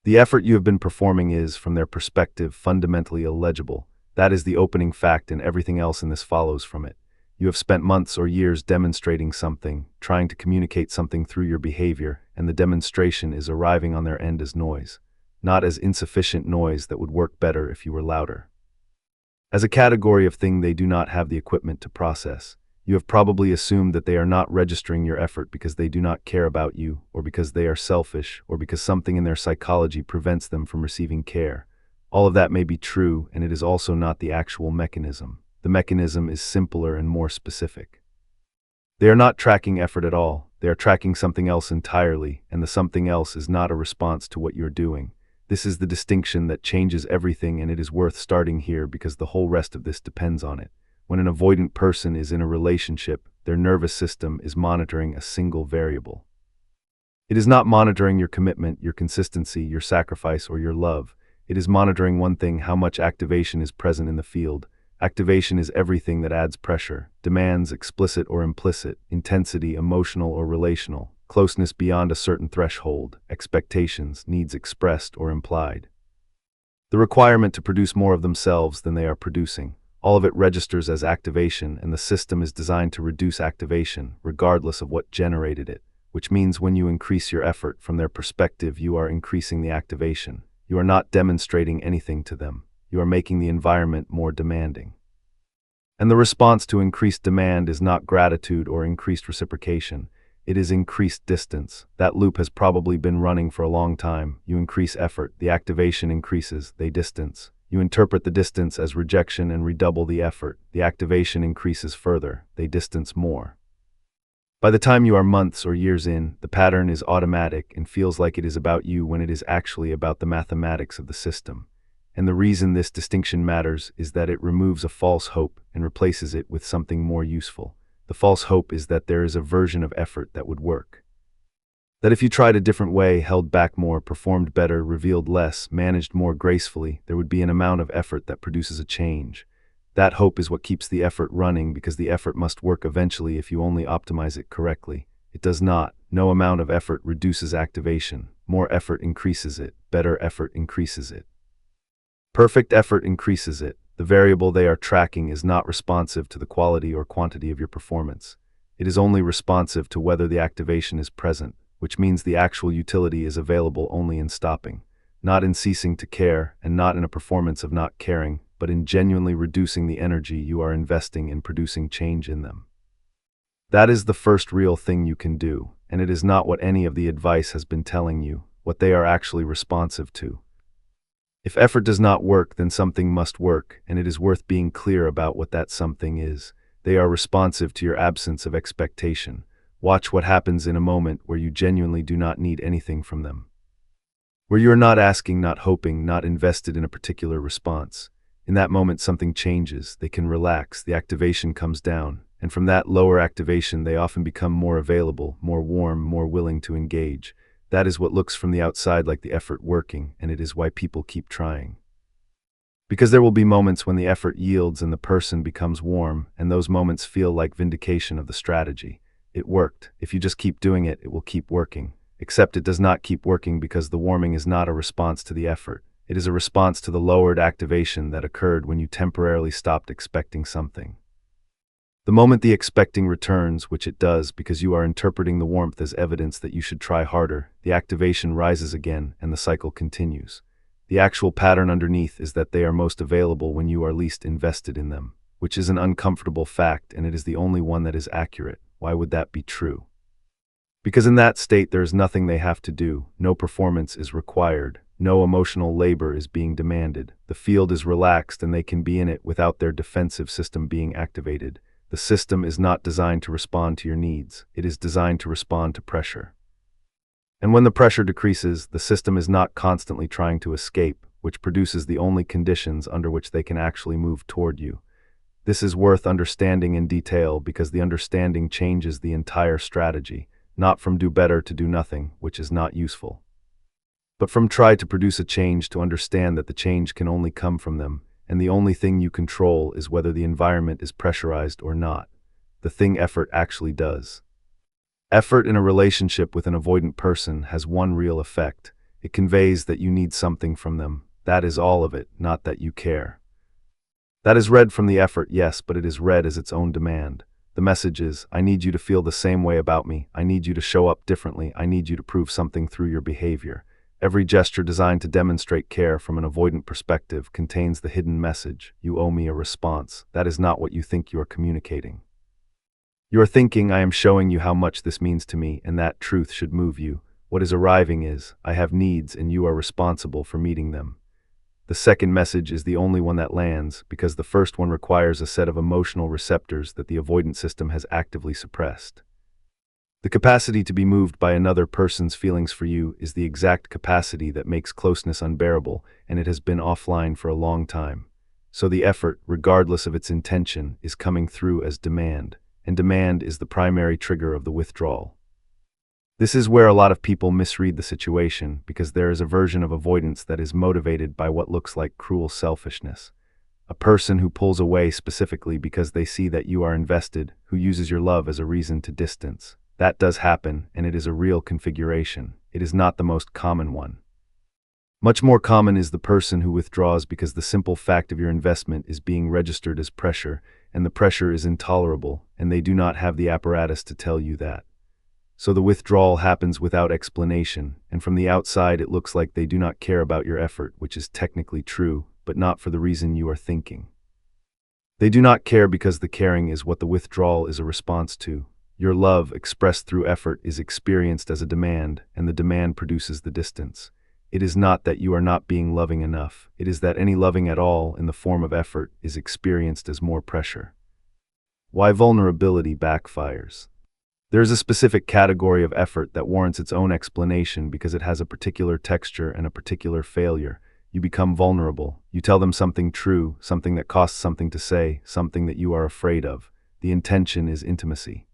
The effort you have been performing is, from their perspective, fundamentally illegible. That is the opening fact, and everything else in this follows from it. You have spent months or years demonstrating something, trying to communicate something through your behavior, and the demonstration is arriving on their end as noise, not as insufficient noise that would work better if you were louder. As a category of thing they do not have the equipment to process. You have probably assumed that they are not registering your effort because they do not care about you, or because they are selfish, or because something in their psychology prevents them from receiving care. All of that may be true, and it is also not the actual mechanism. The mechanism is simpler and more specific. They are not tracking effort at all. They are tracking something else entirely, and the something else is not a response to what you're doing. This is the distinction that changes everything, and it is worth starting here because the whole rest of this depends on it. When an avoidant person is in a relationship, their nervous system is monitoring a single variable. It is not monitoring your commitment, your consistency, your sacrifice, or your love. It is monitoring one thing: how much activation is present in the field. Activation is everything that adds pressure, demands, explicit or implicit, intensity, emotional or relational, closeness beyond a certain threshold, expectations, needs expressed or implied. The requirement to produce more of themselves than they are producing. All of it registers as activation, and the system is designed to reduce activation, regardless of what generated it, which means when you increase your effort, from their perspective, you are increasing the activation. You are not demonstrating anything to them. You are making the environment more demanding. And the response to increased demand is not gratitude or increased reciprocation. It is increased distance. That loop has probably been running for a long time. You increase effort, the activation increases, they distance. You interpret the distance as rejection and redouble the effort. The activation increases further, they distance more. By the time you are months or years in, the pattern is automatic and feels like it is about you when it is actually about the mathematics of the system. And the reason this distinction matters is that it removes a false hope and replaces it with something more useful. The false hope is that there is a version of effort that would work. That if you tried a different way, held back more, performed better, revealed less, managed more gracefully, there would be an amount of effort that produces a change. That hope is what keeps the effort running, because the effort must work eventually if you only optimize it correctly. It does not. No amount of effort reduces activation. More effort increases it. Better effort increases it. Perfect effort increases it. The variable they are tracking is not responsive to the quality or quantity of your performance. It is only responsive to whether the activation is present, which means the actual utility is available only in stopping, not in ceasing to care, and not in a performance of not caring, but in genuinely reducing the energy you are investing in producing change in them. That is the first real thing you can do, and it is not what any of the advice has been telling you, what they are actually responsive to. If effort does not work, then something must work, and it is worth being clear about what that something is. They are responsive to your absence of expectation. Watch what happens in a moment where you genuinely do not need anything from them. Where you are not asking, not hoping, not invested in a particular response. In that moment something changes, they can relax, the activation comes down, and from that lower activation they often become more available, more warm, more willing to engage. That is what looks from the outside like the effort working, and it is why people keep trying. Because there will be moments when the effort yields and the person becomes warm, and those moments feel like vindication of the strategy. It worked. If you just keep doing it, it will keep working. Except it does not keep working because the warming is not a response to the effort. It is a response to the lowered activation that occurred when you temporarily stopped expecting something. The moment the expecting returns, which it does because you are interpreting the warmth as evidence that you should try harder, the activation rises again and the cycle continues. The actual pattern underneath is that they are most available when you are least invested in them, which is an uncomfortable fact, and it is the only one that is accurate. Why would that be true? Because in that state there is nothing they have to do, no performance is required, no emotional labor is being demanded, the field is relaxed and they can be in it without their defensive system being activated. The system is not designed to respond to your needs, it is designed to respond to pressure. And when the pressure decreases, the system is not constantly trying to escape, which produces the only conditions under which they can actually move toward you. This is worth understanding in detail because the understanding changes the entire strategy, not from do better to do nothing, which is not useful, but from try to produce a change to understand that the change can only come from them, and the only thing you control is whether the environment is pressurized or not, the thing effort actually does. Effort in a relationship with an avoidant person has one real effect. It conveys that you need something from them. That is all of it, not that you care. That is read from the effort, yes, but it is read as its own demand. The message is, I need you to feel the same way about me. I need you to show up differently. I need you to prove something through your behavior. Every gesture designed to demonstrate care from an avoidant perspective contains the hidden message, you owe me a response. That is not what you think you are communicating. You are thinking, I am showing you how much this means to me, and that truth should move you. What is arriving is, I have needs and you are responsible for meeting them. The second message is the only one that lands, because the first one requires a set of emotional receptors that the avoidant system has actively suppressed. The capacity to be moved by another person's feelings for you is the exact capacity that makes closeness unbearable, and it has been offline for a long time. So the effort, regardless of its intention, is coming through as demand, and demand is the primary trigger of the withdrawal. This is where a lot of people misread the situation, because there is a version of avoidance that is motivated by what looks like cruel selfishness. A person who pulls away specifically because they see that you are invested, who uses your love as a reason to distance. That does happen, and it is a real configuration. It is not the most common one. Much more common is the person who withdraws because the simple fact of your investment is being registered as pressure, and the pressure is intolerable, and they do not have the apparatus to tell you that. So the withdrawal happens without explanation, and from the outside it looks like they do not care about your effort, which is technically true, but not for the reason you are thinking. They do not care because the caring is what the withdrawal is a response to. Your love, expressed through effort, is experienced as a demand, and the demand produces the distance. It is not that you are not being loving enough. It is that any loving at all, in the form of effort, is experienced as more pressure. Why vulnerability backfires. There is a specific category of effort that warrants its own explanation because it has a particular texture and a particular failure. You become vulnerable. You tell them something true, something that costs something to say, something that you are afraid of. The intention is intimacy.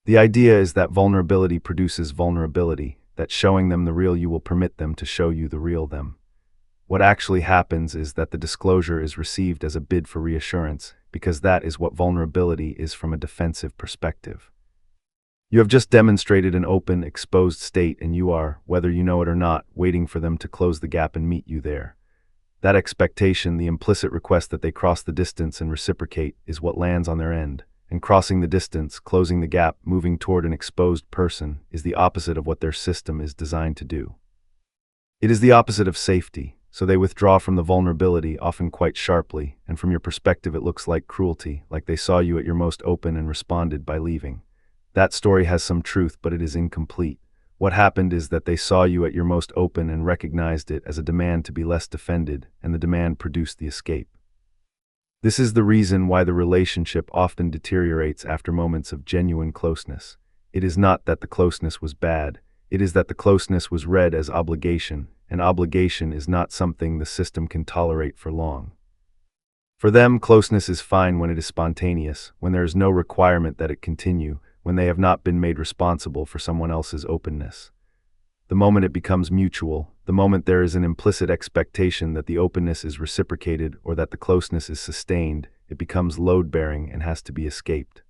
The idea is that vulnerability produces vulnerability, that showing them the real you will permit them to show you the real them. What actually happens is that the disclosure is received as a bid for reassurance, because that is what vulnerability is from a defensive perspective. You have just demonstrated an open, exposed state, and you are, whether you know it or not, waiting for them to close the gap and meet you there. That expectation, the implicit request that they cross the distance and reciprocate, is what lands on their end. And crossing the distance, closing the gap, moving toward an exposed person, is the opposite of what their system is designed to do. It is the opposite of safety, so they withdraw from the vulnerability, often quite sharply, and from your perspective it looks like cruelty, like they saw you at your most open and responded by leaving. That story has some truth, but it is incomplete. What happened is that they saw you at your most open and recognized it as a demand to be less defended, and the demand produced the escape. This is the reason why the relationship often deteriorates after moments of genuine closeness. It is not that the closeness was bad, it is that the closeness was read as obligation, and obligation is not something the system can tolerate for long. For them, closeness is fine when it is spontaneous, when there is no requirement that it continue, when they have not been made responsible for someone else's openness. The moment it becomes mutual, the moment there is an implicit expectation that the openness is reciprocated or that the closeness is sustained, it becomes load-bearing and has to be escaped.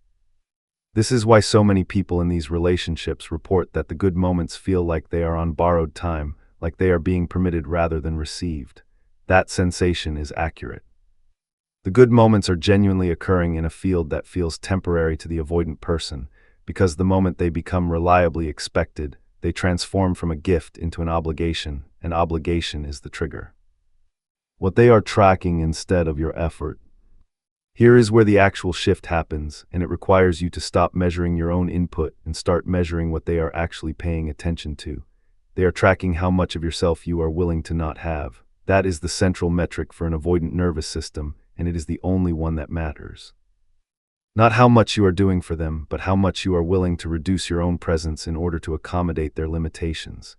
This is why so many people in these relationships report that the good moments feel like they are on borrowed time, like they are being permitted rather than received. That sensation is accurate. The good moments are genuinely occurring in a field that feels temporary to the avoidant person, because the moment they become reliably expected, they transform from a gift into an obligation, and obligation is the trigger. What they are tracking instead of your effort. Here is where the actual shift happens, and it requires you to stop measuring your own input and start measuring what they are actually paying attention to. They are tracking how much of yourself you are willing to not have. That is the central metric for an avoidant nervous system, and it is the only one that matters. Not how much you are doing for them, but how much you are willing to reduce your own presence in order to accommodate their limitations.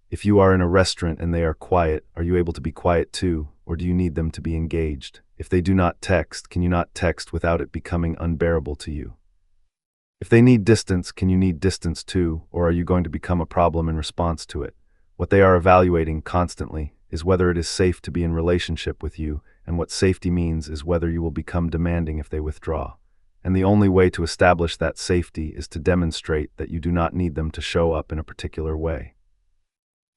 If you are in a restaurant and they are quiet, are you able to be quiet too, or do you need them to be engaged? If they do not text, can you not text without it becoming unbearable to you? If they need distance, can you need distance too, or are you going to become a problem in response to it? What they are evaluating constantly is whether it is safe to be in relationship with you, and what safety means is whether you will become demanding if they withdraw. And the only way to establish that safety is to demonstrate that you do not need them to show up in a particular way.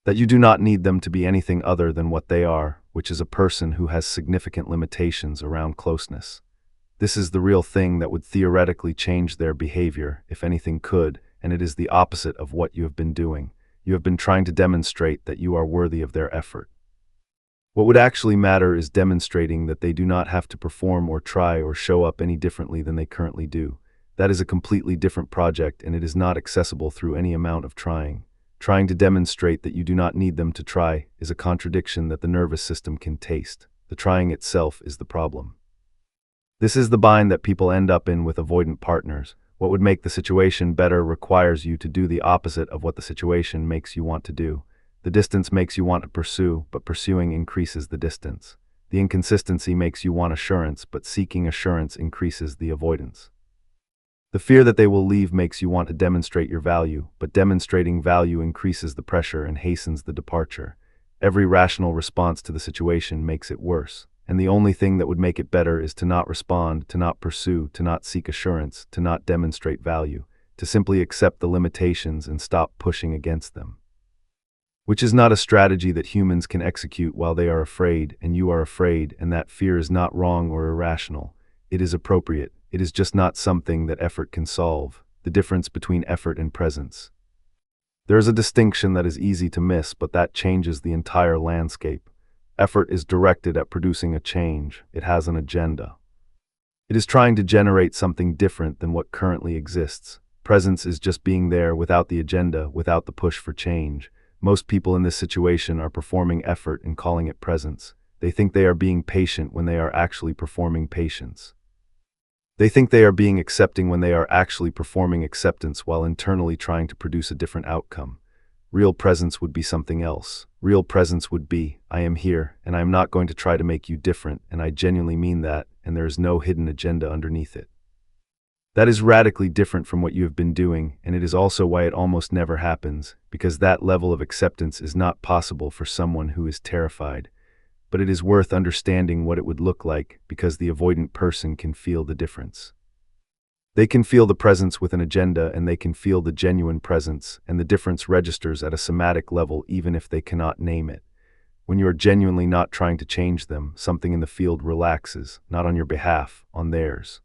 that you do not need them to be anything other than what they are, which is a person who has significant limitations around closeness. This is the real thing that would theoretically change their behavior, if anything could, and it is the opposite of what you have been doing. You have been trying to demonstrate that you are worthy of their effort. What would actually matter is demonstrating that they do not have to perform or try or show up any differently than they currently do. That is a completely different project, and it is not accessible through any amount of trying. Trying to demonstrate that you do not need them to try is a contradiction that the nervous system can taste. The trying itself is the problem. This is the bind that people end up in with avoidant partners. What would make the situation better requires you to do the opposite of what the situation makes you want to do. The distance makes you want to pursue, but pursuing increases the distance. The inconsistency makes you want assurance, but seeking assurance increases the avoidance. The fear that they will leave makes you want to demonstrate your value, but demonstrating value increases the pressure and hastens the departure. Every rational response to the situation makes it worse, and the only thing that would make it better is to not respond, to not pursue, to not seek assurance, to not demonstrate value, to simply accept the limitations and stop pushing against them. Which is not a strategy that humans can execute while they are afraid, and you are afraid, and that fear is not wrong or irrational. It is appropriate. It is just not something that effort can solve. The difference between effort and presence. There is a distinction that is easy to miss, but that changes the entire landscape. Effort is directed at producing a change. It has an agenda. It is trying to generate something different than what currently exists. Presence is just being there without the agenda, without the push for change. Most people in this situation are performing effort and calling it presence. They think they are being patient when they are actually performing patience. They think they are being accepting when they are actually performing acceptance while internally trying to produce a different outcome. Real presence would be something else. Real presence would be, I am here, and I am not going to try to make you different, and I genuinely mean that, and there is no hidden agenda underneath it. That is radically different from what you have been doing, and it is also why it almost never happens, because that level of acceptance is not possible for someone who is terrified. But it is worth understanding what it would look like, because the avoidant person can feel the difference. They can feel the presence with an agenda, and they can feel the genuine presence, and the difference registers at a somatic level even if they cannot name it. When you are genuinely not trying to change them, something in the field relaxes, not on your behalf, on theirs.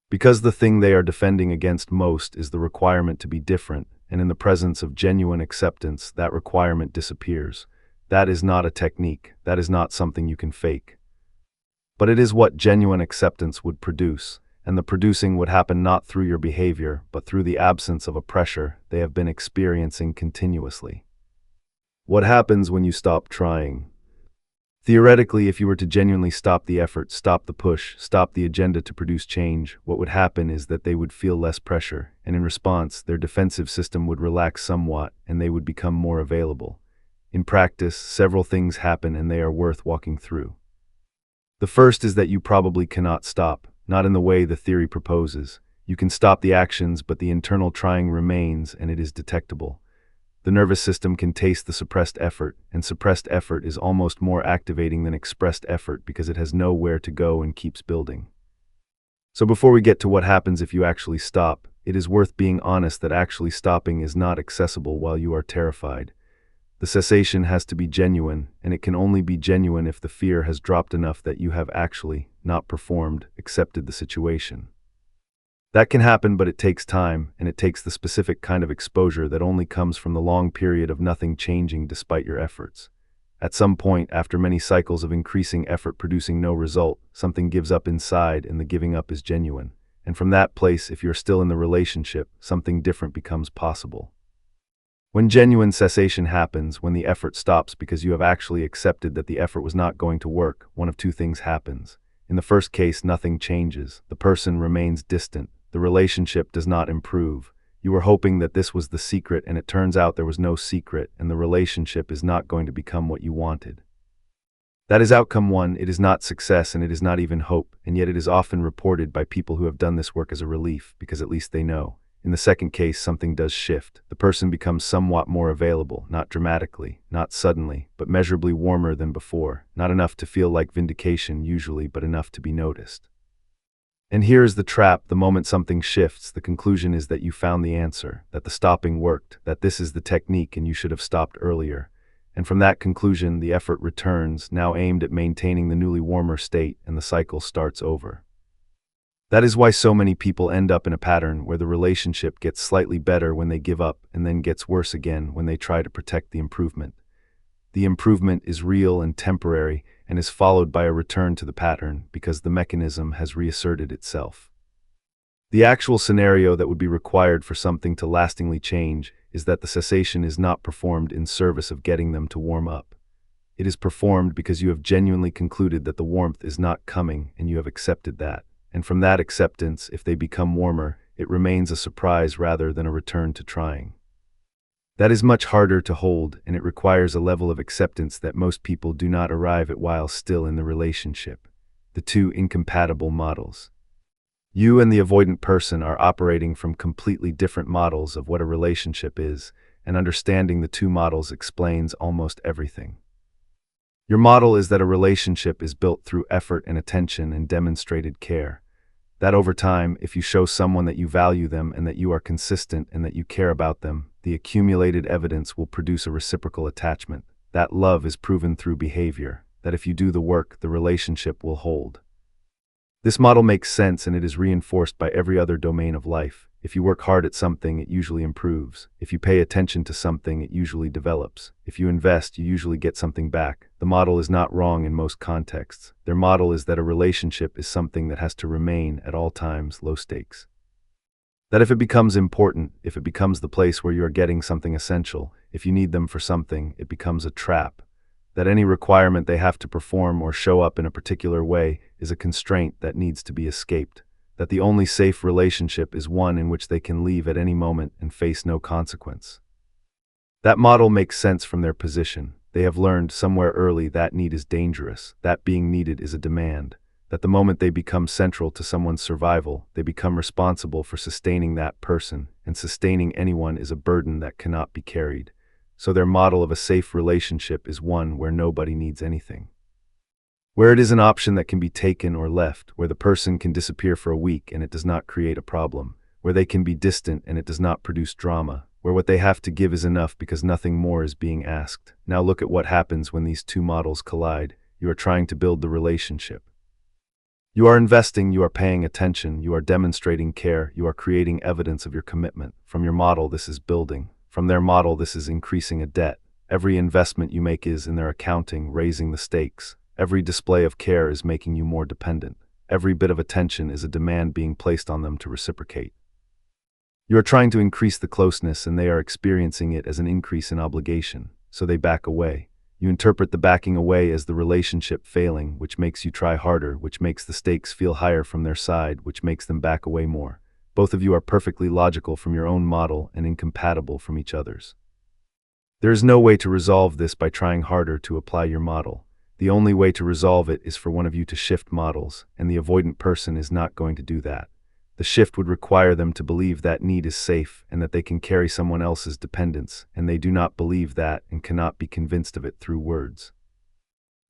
Because the thing they are defending against most is the requirement to be different, and in the presence of genuine acceptance, that requirement disappears. That is not a technique. That is not something you can fake. But it is what genuine acceptance would produce, and the producing would happen not through your behavior, but through the absence of a pressure they have been experiencing continuously. What happens when you stop trying? Theoretically, if you were to genuinely stop the effort, stop the push, stop the agenda to produce change, what would happen is that they would feel less pressure, and in response, their defensive system would relax somewhat, and they would become more available. In practice, several things happen, and they are worth walking through. The first is that you probably cannot stop, not in the way the theory proposes. You can stop the actions, but the internal trying remains, and it is detectable. The nervous system can taste the suppressed effort, and suppressed effort is almost more activating than expressed effort because it has nowhere to go and keeps building. So before we get to what happens if you actually stop, it is worth being honest that actually stopping is not accessible while you are terrified. The cessation has to be genuine, and it can only be genuine if the fear has dropped enough that you have actually, not performed, accepted the situation. That can happen, but it takes time, and it takes the specific kind of exposure that only comes from the long period of nothing changing despite your efforts. At some point, after many cycles of increasing effort producing no result, something gives up inside, and the giving up is genuine. And from that place, if you're still in the relationship, something different becomes possible. When genuine cessation happens, when the effort stops because you have actually accepted that the effort was not going to work, one of two things happens. In the first case, nothing changes. The person remains distant. The relationship does not improve. You were hoping that this was the secret, and it turns out there was no secret, and the relationship is not going to become what you wanted. That is outcome one. It is not success, and it is not even hope, and yet it is often reported by people who have done this work as a relief, because at least they know. In the second case, something does shift. The person becomes somewhat more available, not dramatically, not suddenly, but measurably warmer than before, not enough to feel like vindication usually, but enough to be noticed. And here is the trap: the moment something shifts, the conclusion is that you found the answer, that the stopping worked, that this is the technique and you should have stopped earlier. And from that conclusion, the effort returns, now aimed at maintaining the newly warmer state, and the cycle starts over. That is why so many people end up in a pattern where the relationship gets slightly better when they give up and then gets worse again when they try to protect the improvement. The improvement is real and temporary and is followed by a return to the pattern because the mechanism has reasserted itself. The actual scenario that would be required for something to lastingly change is that the cessation is not performed in service of getting them to warm up. It is performed because you have genuinely concluded that the warmth is not coming and you have accepted that. And from that acceptance, if they become warmer, it remains a surprise rather than a return to trying. That is much harder to hold, and it requires a level of acceptance that most people do not arrive at while still in the relationship. The two incompatible models. You and the avoidant person are operating from completely different models of what a relationship is, and understanding the two models explains almost everything. Your model is that a relationship is built through effort and attention and demonstrated care. That over time, if you show someone that you value them and that you are consistent and that you care about them, the accumulated evidence will produce a reciprocal attachment. That love is proven through behavior, that if you do the work, the relationship will hold. This model makes sense and it is reinforced by every other domain of life. If you work hard at something, it usually improves. If you pay attention to something, it usually develops. If you invest, you usually get something back. The model is not wrong in most contexts. Their model is that a relationship is something that has to remain at all times low stakes. That if it becomes important, if it becomes the place where you are getting something essential, if you need them for something, it becomes a trap. That any requirement they have to perform or show up in a particular way is a constraint that needs to be escaped. That the only safe relationship is one in which they can leave at any moment and face no consequence. That model makes sense from their position. They have learned somewhere early that need is dangerous, that being needed is a demand, that the moment they become central to someone's survival, they become responsible for sustaining that person, and sustaining anyone is a burden that cannot be carried. So their model of a safe relationship is one where nobody needs anything. Where it is an option that can be taken or left, where the person can disappear for a week and it does not create a problem, where they can be distant and it does not produce drama, where what they have to give is enough because nothing more is being asked. Now look at what happens when these two models collide. You are trying to build the relationship. You are investing, you are paying attention, you are demonstrating care, you are creating evidence of your commitment. From your model, this is building. From their model, this is increasing a debt. Every investment you make is, in their accounting, raising the stakes. Every display of care is making you more dependent. Every bit of attention is a demand being placed on them to reciprocate. You are trying to increase the closeness and they are experiencing it as an increase in obligation, so they back away. You interpret the backing away as the relationship failing, which makes you try harder, which makes the stakes feel higher from their side, which makes them back away more. Both of you are perfectly logical from your own model and incompatible from each other's. There is no way to resolve this by trying harder to apply your model. The only way to resolve it is for one of you to shift models, and the avoidant person is not going to do that. The shift would require them to believe that need is safe and that they can carry someone else's dependence, and they do not believe that and cannot be convinced of it through words.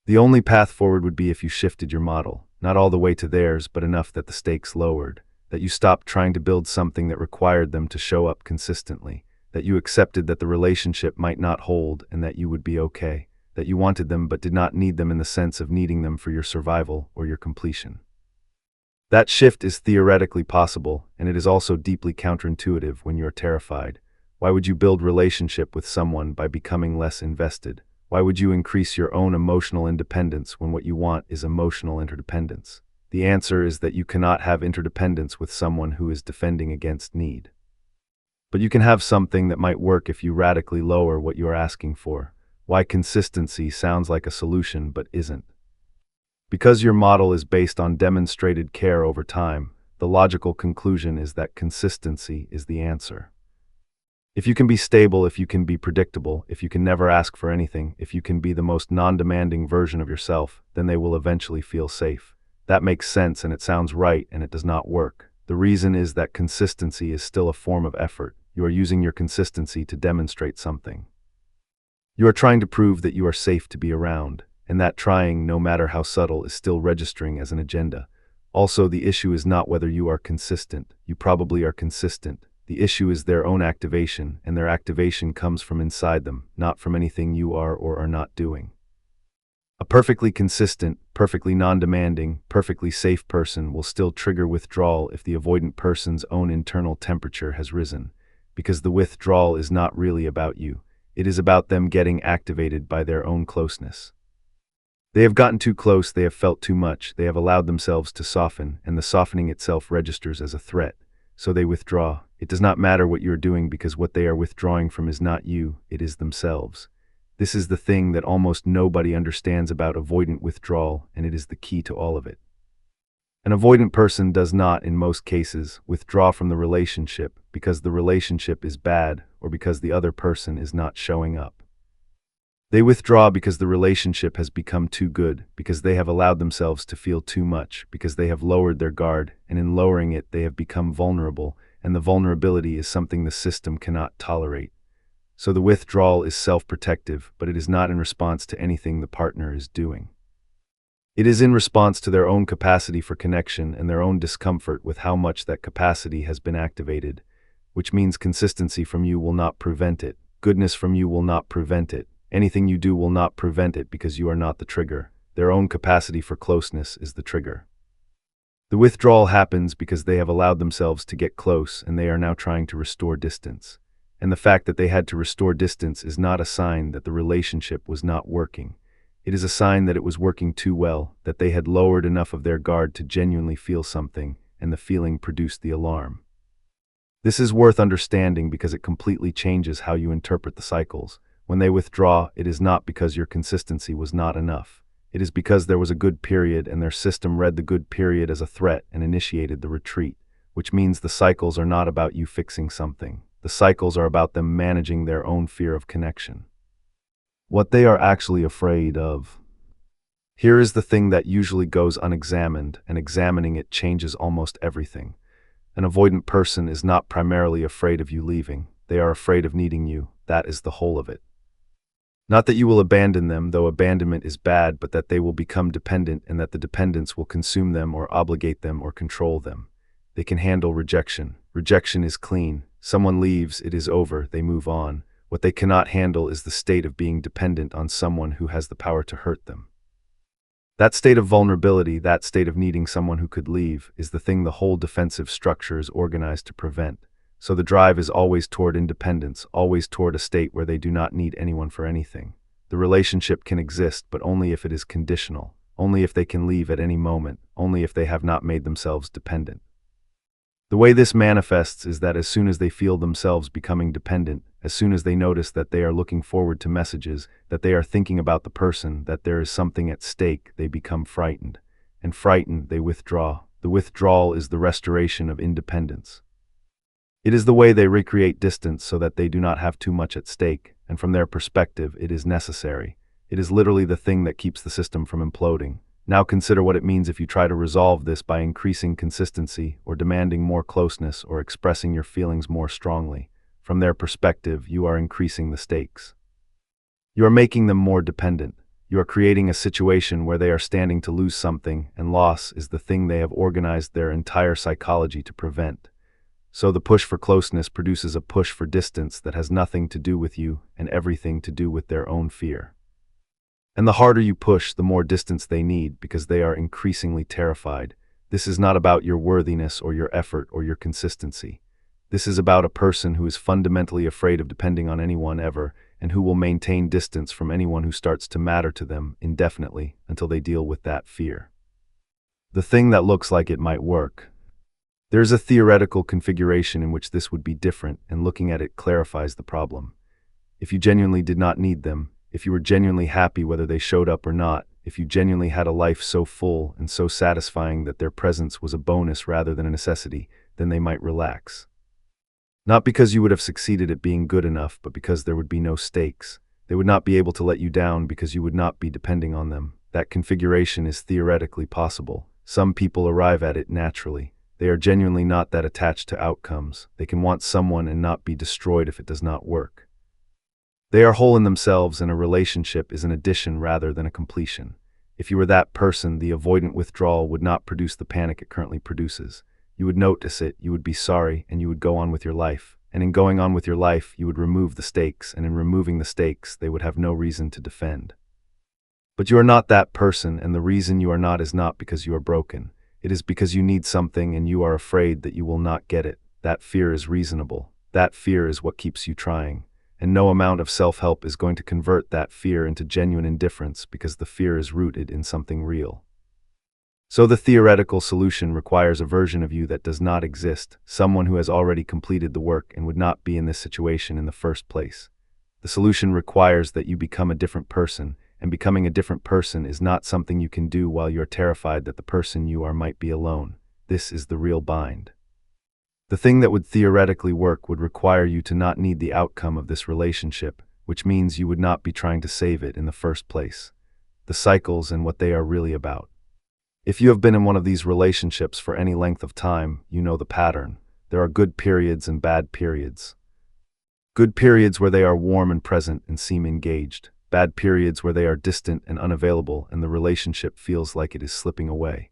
The only path forward would be if you shifted your model, not all the way to theirs, but enough that the stakes lowered, that you stopped trying to build something that required them to show up consistently, that you accepted that the relationship might not hold and that you would be okay, that you wanted them but did not need them in the sense of needing them for your survival or your completion. That shift is theoretically possible, and it is also deeply counterintuitive when you are terrified. Why would you build relationship with someone by becoming less invested? Why would you increase your own emotional independence when what you want is emotional interdependence? The answer is that you cannot have interdependence with someone who is defending against need. But you can have something that might work if you radically lower what you are asking for. Why consistency sounds like a solution but isn't. Because your model is based on demonstrated care over time, the logical conclusion is that consistency is the answer. If you can be stable, if you can be predictable, if you can never ask for anything, if you can be the most non-demanding version of yourself, then they will eventually feel safe. That makes sense and it sounds right and it does not work. The reason is that consistency is still a form of effort. You are using your consistency to demonstrate something. You are trying to prove that you are safe to be around. And that trying, no matter how subtle, is still registering as an agenda. Also, the issue is not whether you are consistent. You probably are consistent. The issue is their own activation, and their activation comes from inside them, not from anything you are or are not doing. A perfectly consistent, perfectly non-demanding, perfectly safe person will still trigger withdrawal if the avoidant person's own internal temperature has risen, because the withdrawal is not really about you. It is about them getting activated by their own closeness. They have gotten too close, they have felt too much, they have allowed themselves to soften, and the softening itself registers as a threat. So they withdraw. It does not matter what you are doing because what they are withdrawing from is not you, it is themselves. This is the thing that almost nobody understands about avoidant withdrawal, and it is the key to all of it. An avoidant person does not, in most cases, withdraw from the relationship because the relationship is bad or because the other person is not showing up. They withdraw because the relationship has become too good, because they have allowed themselves to feel too much, because they have lowered their guard, and in lowering it they have become vulnerable, and the vulnerability is something the system cannot tolerate. So the withdrawal is self-protective, but it is not in response to anything the partner is doing. It is in response to their own capacity for connection and their own discomfort with how much that capacity has been activated, which means consistency from you will not prevent it, goodness from you will not prevent it, anything you do will not prevent it because you are not the trigger. Their own capacity for closeness is the trigger. The withdrawal happens because they have allowed themselves to get close and they are now trying to restore distance. And the fact that they had to restore distance is not a sign that the relationship was not working. It is a sign that it was working too well, that they had lowered enough of their guard to genuinely feel something, and the feeling produced the alarm. This is worth understanding because it completely changes how you interpret the cycles. When they withdraw, it is not because your consistency was not enough. It is because there was a good period and their system read the good period as a threat and initiated the retreat, which means the cycles are not about you fixing something. The cycles are about them managing their own fear of connection. What they are actually afraid of. Here is the thing that usually goes unexamined, and examining it changes almost everything. An avoidant person is not primarily afraid of you leaving. They are afraid of needing you. That is the whole of it. Not that you will abandon them, though abandonment is bad, but that they will become dependent and that the dependence will consume them or obligate them or control them. They can handle rejection. Rejection is clean. Someone leaves, it is over, they move on. What they cannot handle is the state of being dependent on someone who has the power to hurt them. That state of vulnerability, that state of needing someone who could leave, is the thing the whole defensive structure is organized to prevent. So the drive is always toward independence, always toward a state where they do not need anyone for anything. The relationship can exist, but only if it is conditional, only if they can leave at any moment, only if they have not made themselves dependent. The way this manifests is that as soon as they feel themselves becoming dependent, as soon as they notice that they are looking forward to messages, that they are thinking about the person, that there is something at stake, they become frightened. And frightened, they withdraw. The withdrawal is the restoration of independence. It is the way they recreate distance so that they do not have too much at stake, and from their perspective, it is necessary. It is literally the thing that keeps the system from imploding. Now consider what it means if you try to resolve this by increasing consistency or demanding more closeness or expressing your feelings more strongly. From their perspective, you are increasing the stakes. You are making them more dependent. You are creating a situation where they are standing to lose something, and loss is the thing they have organized their entire psychology to prevent. So the push for closeness produces a push for distance that has nothing to do with you and everything to do with their own fear. And the harder you push, the more distance they need because they are increasingly terrified. This is not about your worthiness or your effort or your consistency. This is about a person who is fundamentally afraid of depending on anyone ever and who will maintain distance from anyone who starts to matter to them indefinitely until they deal with that fear. The thing that looks like it might work. There is a theoretical configuration in which this would be different, and looking at it clarifies the problem. If you genuinely did not need them, if you were genuinely happy whether they showed up or not, if you genuinely had a life so full and so satisfying that their presence was a bonus rather than a necessity, then they might relax. Not because you would have succeeded at being good enough, but because there would be no stakes. They would not be able to let you down because you would not be depending on them. That configuration is theoretically possible. Some people arrive at it naturally. They are genuinely not that attached to outcomes. They can want someone and not be destroyed if it does not work. They are whole in themselves, and a relationship is an addition rather than a completion. If you were that person, the avoidant withdrawal would not produce the panic it currently produces. You would notice it, you would be sorry, and you would go on with your life. And in going on with your life, you would remove the stakes, and in removing the stakes, they would have no reason to defend. But you are not that person, and the reason you are not is not because you are broken. It is because you need something and you are afraid that you will not get it. That fear is reasonable. That fear is what keeps you trying. And no amount of self-help is going to convert that fear into genuine indifference because the fear is rooted in something real. So the theoretical solution requires a version of you that does not exist, someone who has already completed the work and would not be in this situation in the first place. The solution requires that you become a different person, and becoming a different person is not something you can do while you're terrified that the person you are might be alone. This is the real bind. The thing that would theoretically work would require you to not need the outcome of this relationship, which means you would not be trying to save it in the first place. The cycles and what they are really about. If you have been in one of these relationships for any length of time, you know the pattern. There are good periods and bad periods. Good periods where they are warm and present and seem engaged. Bad periods where they are distant and unavailable and the relationship feels like it is slipping away.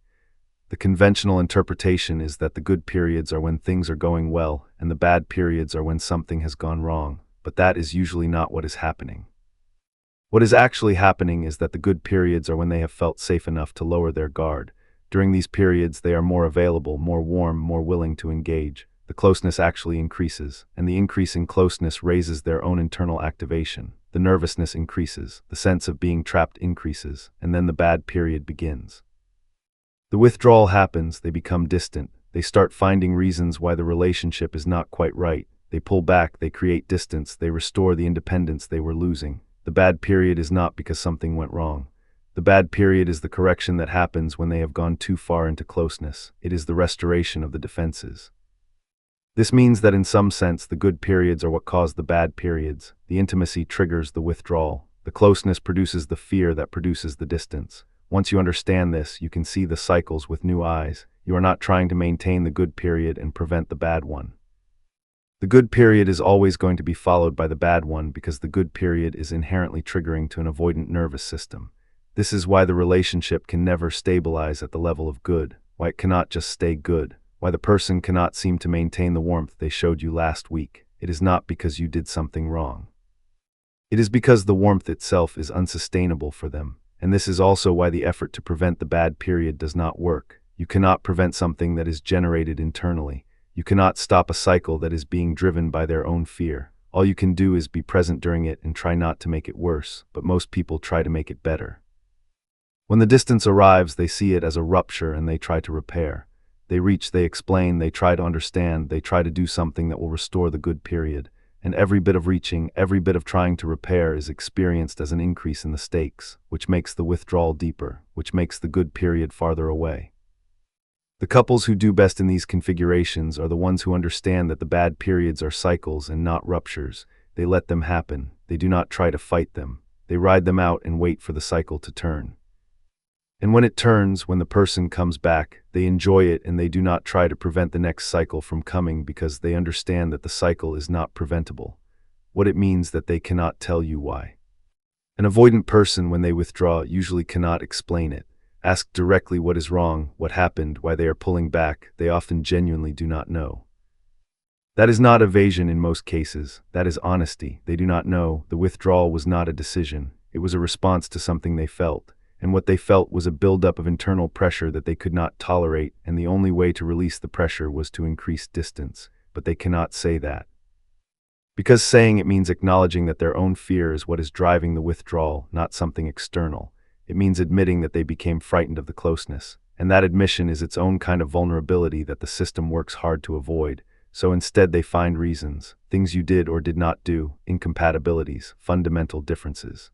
The conventional interpretation is that the good periods are when things are going well and the bad periods are when something has gone wrong, but that is usually not what is happening. What is actually happening is that the good periods are when they have felt safe enough to lower their guard. During these periods, they are more available, more warm, more willing to engage. The closeness actually increases, and the increase in closeness raises their own internal activation. The nervousness increases, the sense of being trapped increases, and then the bad period begins. The withdrawal happens, they become distant, they start finding reasons why the relationship is not quite right. They pull back, they create distance, they restore the independence they were losing. The bad period is not because something went wrong. The bad period is the correction that happens when they have gone too far into closeness. It is the restoration of the defenses. This means that in some sense the good periods are what cause the bad periods. The intimacy triggers the withdrawal. The closeness produces the fear that produces the distance. Once you understand this, you can see the cycles with new eyes. You are not trying to maintain the good period and prevent the bad one. The good period is always going to be followed by the bad one because the good period is inherently triggering to an avoidant nervous system. This is why the relationship can never stabilize at the level of good, why it cannot just stay good, why the person cannot seem to maintain the warmth they showed you last week. It is not because you did something wrong. It is because the warmth itself is unsustainable for them, and this is also why the effort to prevent the bad period does not work. You cannot prevent something that is generated internally. You cannot stop a cycle that is being driven by their own fear. All you can do is be present during it and try not to make it worse, but most people try to make it better. When the distance arrives, they see it as a rupture and they try to repair. They reach, they explain, they try to understand, they try to do something that will restore the good period. And every bit of reaching, every bit of trying to repair is experienced as an increase in the stakes, which makes the withdrawal deeper, which makes the good period farther away. The couples who do best in these configurations are the ones who understand that the bad periods are cycles and not ruptures. They let them happen. They do not try to fight them. They ride them out and wait for the cycle to turn. And when it turns, when the person comes back, they enjoy it and they do not try to prevent the next cycle from coming because they understand that the cycle is not preventable. What it means that they cannot tell you why. An avoidant person, when they withdraw, usually cannot explain it. Ask directly what is wrong, what happened, why they are pulling back. They often genuinely do not know. That is not evasion in most cases. That is honesty. They do not know. The withdrawal was not a decision. It was a response to something they felt. And what they felt was a buildup of internal pressure that they could not tolerate, and the only way to release the pressure was to increase distance. But they cannot say that. Because saying it means acknowledging that their own fear is what is driving the withdrawal, not something external. It means admitting that they became frightened of the closeness, and that admission is its own kind of vulnerability that the system works hard to avoid. So instead they find reasons, things you did or did not do, incompatibilities, fundamental differences.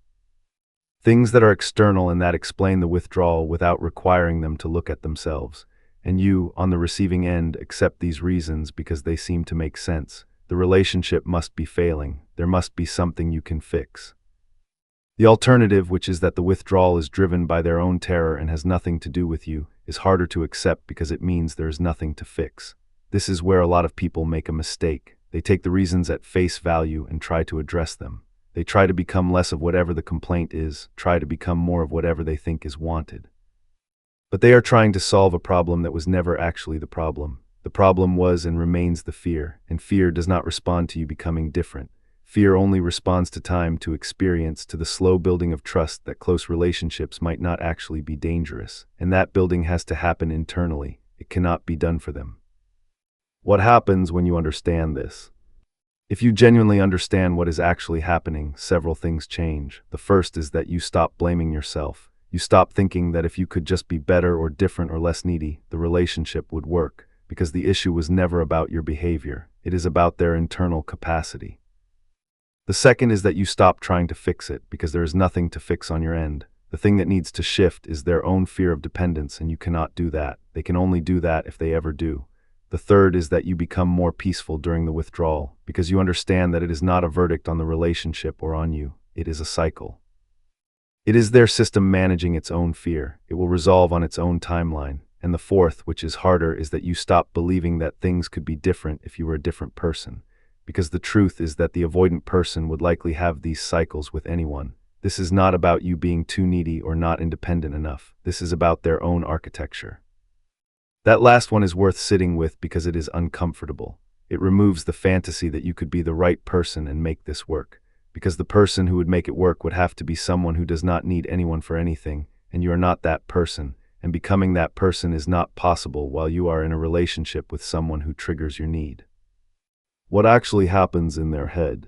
Things that are external and that explain the withdrawal without requiring them to look at themselves. And you, on the receiving end, accept these reasons because they seem to make sense. The relationship must be failing. There must be something you can fix. The alternative, which is that the withdrawal is driven by their own terror and has nothing to do with you, is harder to accept because it means there is nothing to fix. This is where a lot of people make a mistake. They take the reasons at face value and try to address them. They try to become less of whatever the complaint is, try to become more of whatever they think is wanted. But they are trying to solve a problem that was never actually the problem. The problem was and remains the fear, and fear does not respond to you becoming different. Fear only responds to time, to experience, to the slow building of trust that close relationships might not actually be dangerous, and that building has to happen internally. It cannot be done for them. What happens when you understand this? If you genuinely understand what is actually happening, several things change. The first is that you stop blaming yourself. You stop thinking that if you could just be better or different or less needy, the relationship would work, because the issue was never about your behavior. It is about their internal capacity. The second is that you stop trying to fix it, because there is nothing to fix on your end. The thing that needs to shift is their own fear of dependence, and you cannot do that. They can only do that if they ever do. The third is that you become more peaceful during the withdrawal, because you understand that it is not a verdict on the relationship or on you. It is a cycle. It is their system managing its own fear. It will resolve on its own timeline. And the fourth, which is harder, is that you stop believing that things could be different if you were a different person. Because the truth is that the avoidant person would likely have these cycles with anyone. This is not about you being too needy or not independent enough. This is about their own architecture. That last one is worth sitting with because it is uncomfortable. It removes the fantasy that you could be the right person and make this work. Because the person who would make it work would have to be someone who does not need anyone for anything, and you are not that person, and becoming that person is not possible while you are in a relationship with someone who triggers your need. What actually happens in their head?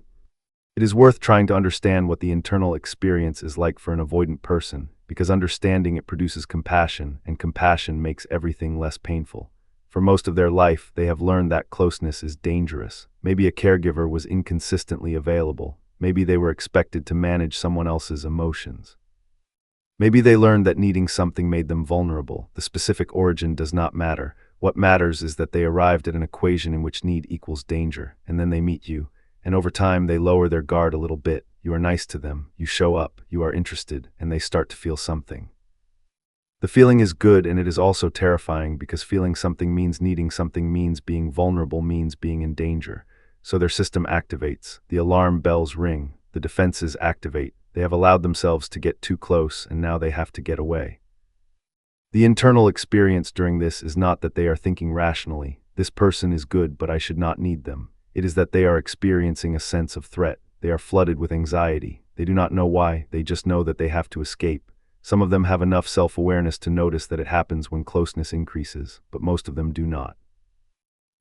It is worth trying to understand what the internal experience is like for an avoidant person, because understanding it produces compassion, and compassion makes everything less painful. For most of their life, they have learned that closeness is dangerous. Maybe a caregiver was inconsistently available. Maybe they were expected to manage someone else's emotions. Maybe they learned that needing something made them vulnerable. The specific origin does not matter. What matters is that they arrived at an equation in which need equals danger, and then they meet you, and over time they lower their guard a little bit. You are nice to them, you show up, you are interested, and they start to feel something. The feeling is good, and it is also terrifying, because feeling something means needing something, means being vulnerable, means being in danger. So their system activates, the alarm bells ring, the defenses activate. They have allowed themselves to get too close, and now they have to get away. The internal experience during this is not that they are thinking rationally, this person is good but I should not need them. It is that they are experiencing a sense of threat. They are flooded with anxiety. They do not know why, they just know that they have to escape. Some of them have enough self-awareness to notice that it happens when closeness increases, but most of them do not.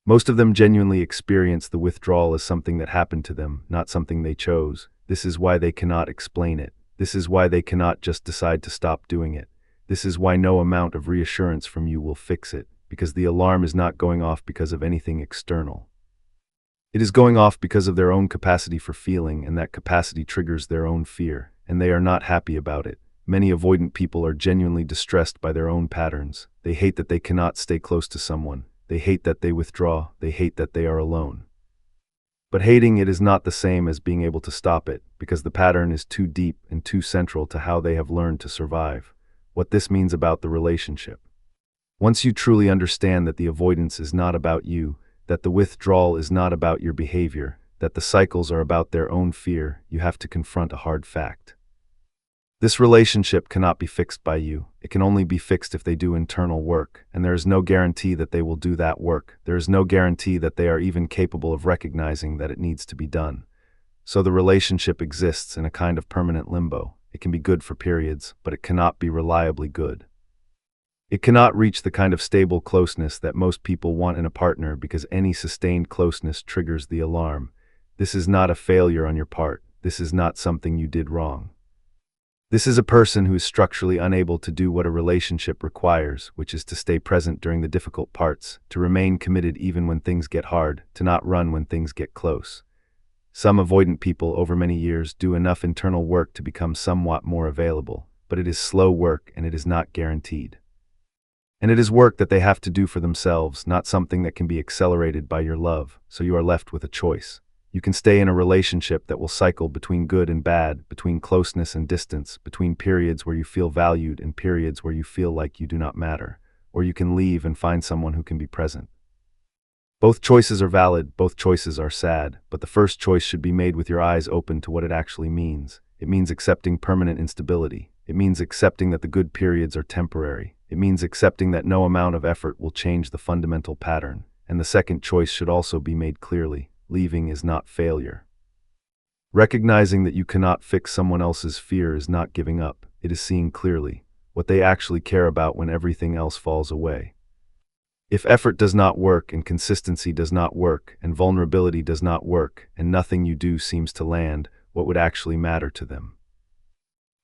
Most of them genuinely experience the withdrawal as something that happened to them, not something they chose. This is why they cannot explain it. This is why they cannot just decide to stop doing it. This is why no amount of reassurance from you will fix it, because the alarm is not going off because of anything external. It is going off because of their own capacity for feeling, and that capacity triggers their own fear, and they are not happy about it. Many avoidant people are genuinely distressed by their own patterns. They hate that they cannot stay close to someone. They hate that they withdraw. They hate that they are alone. But hating it is not the same as being able to stop it, because the pattern is too deep and too central to how they have learned to survive. What this means about the relationship. Once you truly understand that the avoidance is not about you, that the withdrawal is not about your behavior, that the cycles are about their own fear, you have to confront a hard fact. This relationship cannot be fixed by you. It can only be fixed if they do internal work, and there is no guarantee that they will do that work. There is no guarantee that they are even capable of recognizing that it needs to be done. So the relationship exists in a kind of permanent limbo. It can be good for periods, but it cannot be reliably good. It cannot reach the kind of stable closeness that most people want in a partner, because any sustained closeness triggers the alarm. This is not a failure on your part. This is not something you did wrong. This is a person who is structurally unable to do what a relationship requires, which is to stay present during the difficult parts, to remain committed even when things get hard, to not run when things get close. Some avoidant people over many years do enough internal work to become somewhat more available, but it is slow work and it is not guaranteed. And it is work that they have to do for themselves, not something that can be accelerated by your love, so you are left with a choice. You can stay in a relationship that will cycle between good and bad, between closeness and distance, between periods where you feel valued and periods where you feel like you do not matter, or you can leave and find someone who can be present. Both choices are valid, both choices are sad, but the first choice should be made with your eyes open to what it actually means. It means accepting permanent instability. It means accepting that the good periods are temporary. It means accepting that no amount of effort will change the fundamental pattern. And the second choice should also be made clearly. Leaving is not failure. Recognizing that you cannot fix someone else's fear is not giving up. It is seeing clearly what they actually care about when everything else falls away. If effort does not work, and consistency does not work, and vulnerability does not work, and nothing you do seems to land, what would actually matter to them?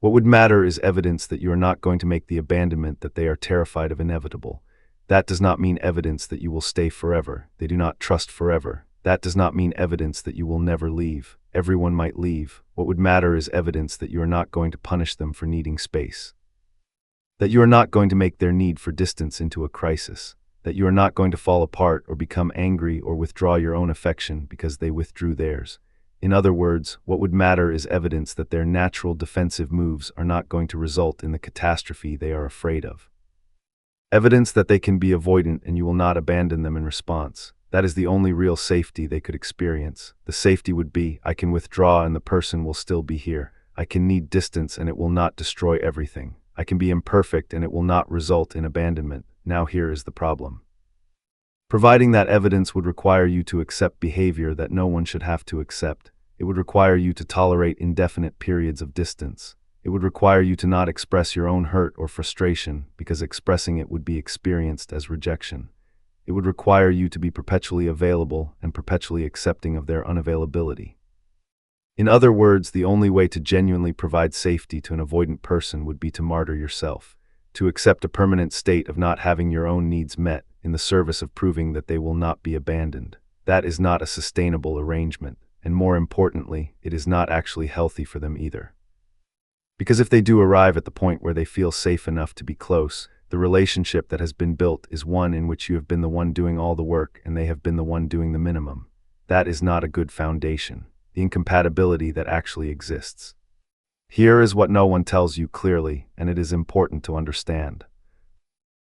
What would matter is evidence that you are not going to make the abandonment that they are terrified of inevitable. That does not mean evidence that you will stay forever. They do not trust forever. That does not mean evidence that you will never leave. Everyone might leave. What would matter is evidence that you are not going to punish them for needing space. That you are not going to make their need for distance into a crisis. That you are not going to fall apart or become angry or withdraw your own affection because they withdrew theirs. In other words, what would matter is evidence that their natural defensive moves are not going to result in the catastrophe they are afraid of. Evidence that they can be avoidant and you will not abandon them in response. That is the only real safety they could experience. The safety would be, I can withdraw and the person will still be here. I can need distance and it will not destroy everything. I can be imperfect and it will not result in abandonment. Now here is the problem. Providing that evidence would require you to accept behavior that no one should have to accept. It would require you to tolerate indefinite periods of distance. It would require you to not express your own hurt or frustration because expressing it would be experienced as rejection. It would require you to be perpetually available and perpetually accepting of their unavailability. In other words, the only way to genuinely provide safety to an avoidant person would be to martyr yourself, to accept a permanent state of not having your own needs met in the service of proving that they will not be abandoned. That is not a sustainable arrangement, and more importantly, it is not actually healthy for them either. Because if they do arrive at the point where they feel safe enough to be close, the relationship that has been built is one in which you have been the one doing all the work and they have been the one doing the minimum. That is not a good foundation, the incompatibility that actually exists. Here is what no one tells you clearly, and it is important to understand.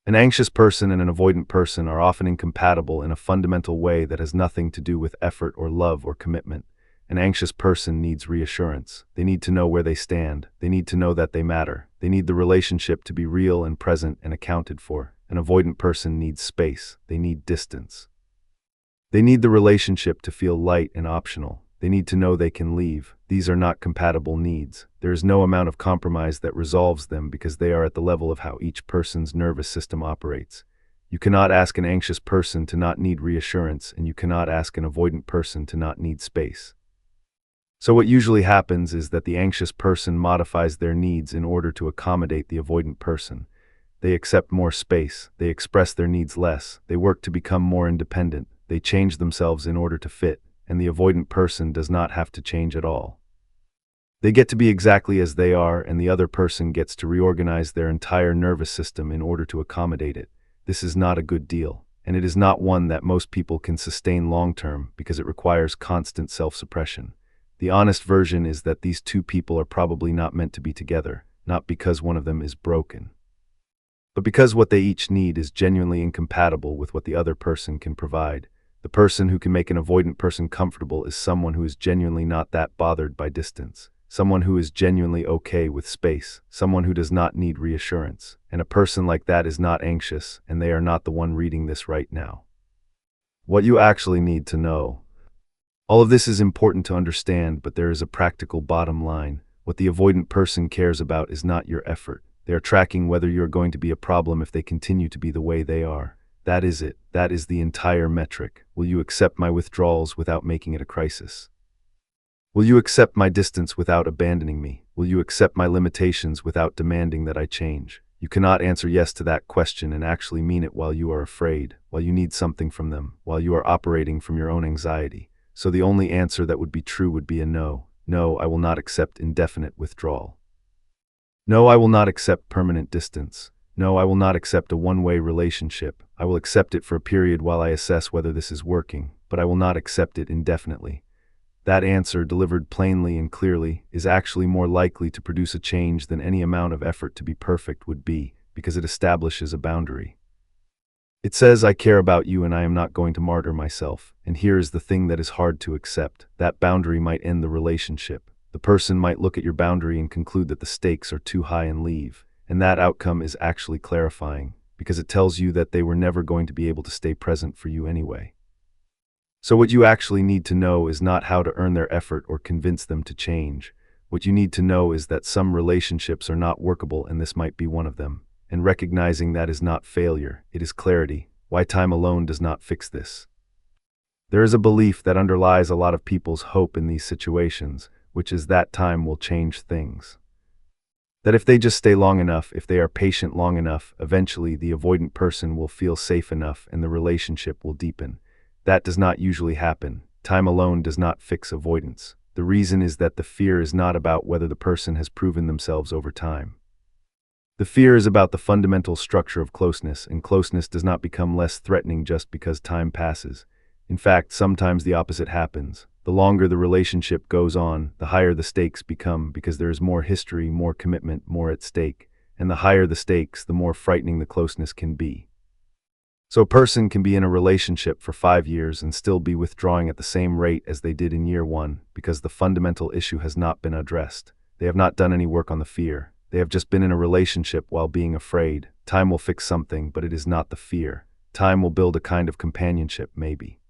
An anxious person and an avoidant person are often incompatible in a fundamental way that has nothing to do with effort or love or commitment. An anxious person needs reassurance. They need to know where they stand. They need to know that they matter. They need the relationship to be real and present and accounted for. An avoidant person needs space. They need distance. They need the relationship to feel light and optional. They need to know they can leave. These are not compatible needs. There is no amount of compromise that resolves them because they are at the level of how each person's nervous system operates. You cannot ask an anxious person to not need reassurance, and you cannot ask an avoidant person to not need space. So what usually happens is that the anxious person modifies their needs in order to accommodate the avoidant person. They accept more space. They express their needs less. They work to become more independent. They change themselves in order to fit, and the avoidant person does not have to change at all. They get to be exactly as they are, and the other person gets to reorganize their entire nervous system in order to accommodate it. This is not a good deal, and it is not one that most people can sustain long-term because it requires constant self-suppression. The honest version is that these two people are probably not meant to be together, not because one of them is broken, but because what they each need is genuinely incompatible with what the other person can provide. The person who can make an avoidant person comfortable is someone who is genuinely not that bothered by distance, someone who is genuinely okay with space, someone who does not need reassurance, and a person like that is not anxious, and they are not the one reading this right now. What you actually need to know. All of this is important to understand, but there is a practical bottom line. What the avoidant person cares about is not your effort. They are tracking whether you are going to be a problem if they continue to be the way they are. That is it. That is the entire metric. Will you accept my withdrawals without making it a crisis? Will you accept my distance without abandoning me? Will you accept my limitations without demanding that I change? You cannot answer yes to that question and actually mean it while you are afraid, while you need something from them, while you are operating from your own anxiety. So the only answer that would be true would be a no. No, I will not accept indefinite withdrawal. No, I will not accept permanent distance. No, I will not accept a one-way relationship. I will accept it for a period while I assess whether this is working, but I will not accept it indefinitely. That answer, delivered plainly and clearly, is actually more likely to produce a change than any amount of effort to be perfect would be, because it establishes a boundary. It says, I care about you and I am not going to martyr myself. And here is the thing that is hard to accept. That boundary might end the relationship. The person might look at your boundary and conclude that the stakes are too high and leave. And that outcome is actually clarifying, because it tells you that they were never going to be able to stay present for you anyway. So what you actually need to know is not how to earn their effort or convince them to change. What you need to know is that some relationships are not workable, and this might be one of them. And recognizing that is not failure, it is clarity. Why time alone does not fix this. There is a belief that underlies a lot of people's hope in these situations, which is that time will change things. That if they just stay long enough, if they are patient long enough, eventually the avoidant person will feel safe enough and the relationship will deepen. That does not usually happen. Time alone does not fix avoidance. The reason is that the fear is not about whether the person has proven themselves over time. The fear is about the fundamental structure of closeness, and closeness does not become less threatening just because time passes. In fact, sometimes the opposite happens. The longer the relationship goes on, the higher the stakes become, because there is more history, more commitment, more at stake. And the higher the stakes, the more frightening the closeness can be. So a person can be in a relationship for 5 years and still be withdrawing at the same rate as they did in year 1, because the fundamental issue has not been addressed. They have not done any work on the fear. They have just been in a relationship while being afraid. Time will fix something, but it is not the fear. Time will build a kind of companionship, maybe.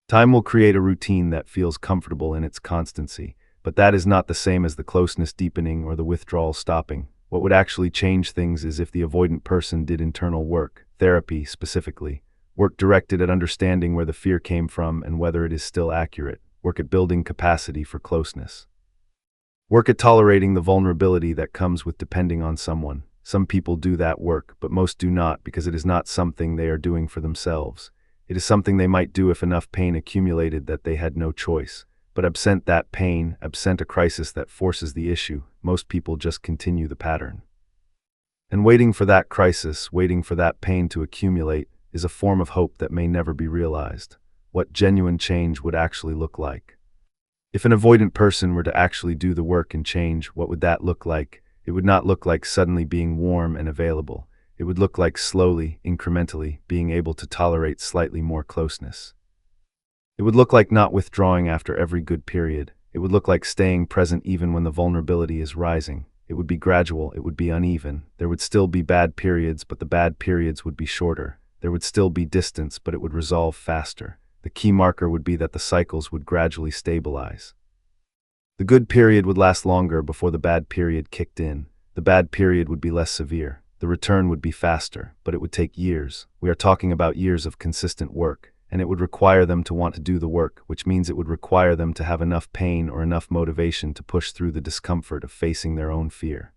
Time will create a routine that feels comfortable in its constancy, but that is not the same as the closeness deepening or the withdrawal stopping. What would actually change things is if the avoidant person did internal work, therapy specifically, work directed at understanding where the fear came from and whether it is still accurate, work at building capacity for closeness. Work at tolerating the vulnerability that comes with depending on someone. Some people do that work, but most do not, because it is not something they are doing for themselves. It is something they might do if enough pain accumulated that they had no choice. But absent that pain, absent a crisis that forces the issue, most people just continue the pattern. And waiting for that crisis, waiting for that pain to accumulate, is a form of hope that may never be realized. What genuine change would actually look like. If an avoidant person were to actually do the work and change, what would that look like? It would not look like suddenly being warm and available. It would look like slowly, incrementally, being able to tolerate slightly more closeness. It would look like not withdrawing after every good period. It would look like staying present even when the vulnerability is rising. It would be gradual, it would be uneven. There would still be bad periods, but the bad periods would be shorter. There would still be distance, but it would resolve faster. The key marker would be that the cycles would gradually stabilize. The good period would last longer before the bad period kicked in. The bad period would be less severe. The return would be faster, but it would take years. We are talking about years of consistent work, and it would require them to want to do the work, which means it would require them to have enough pain or enough motivation to push through the discomfort of facing their own fear.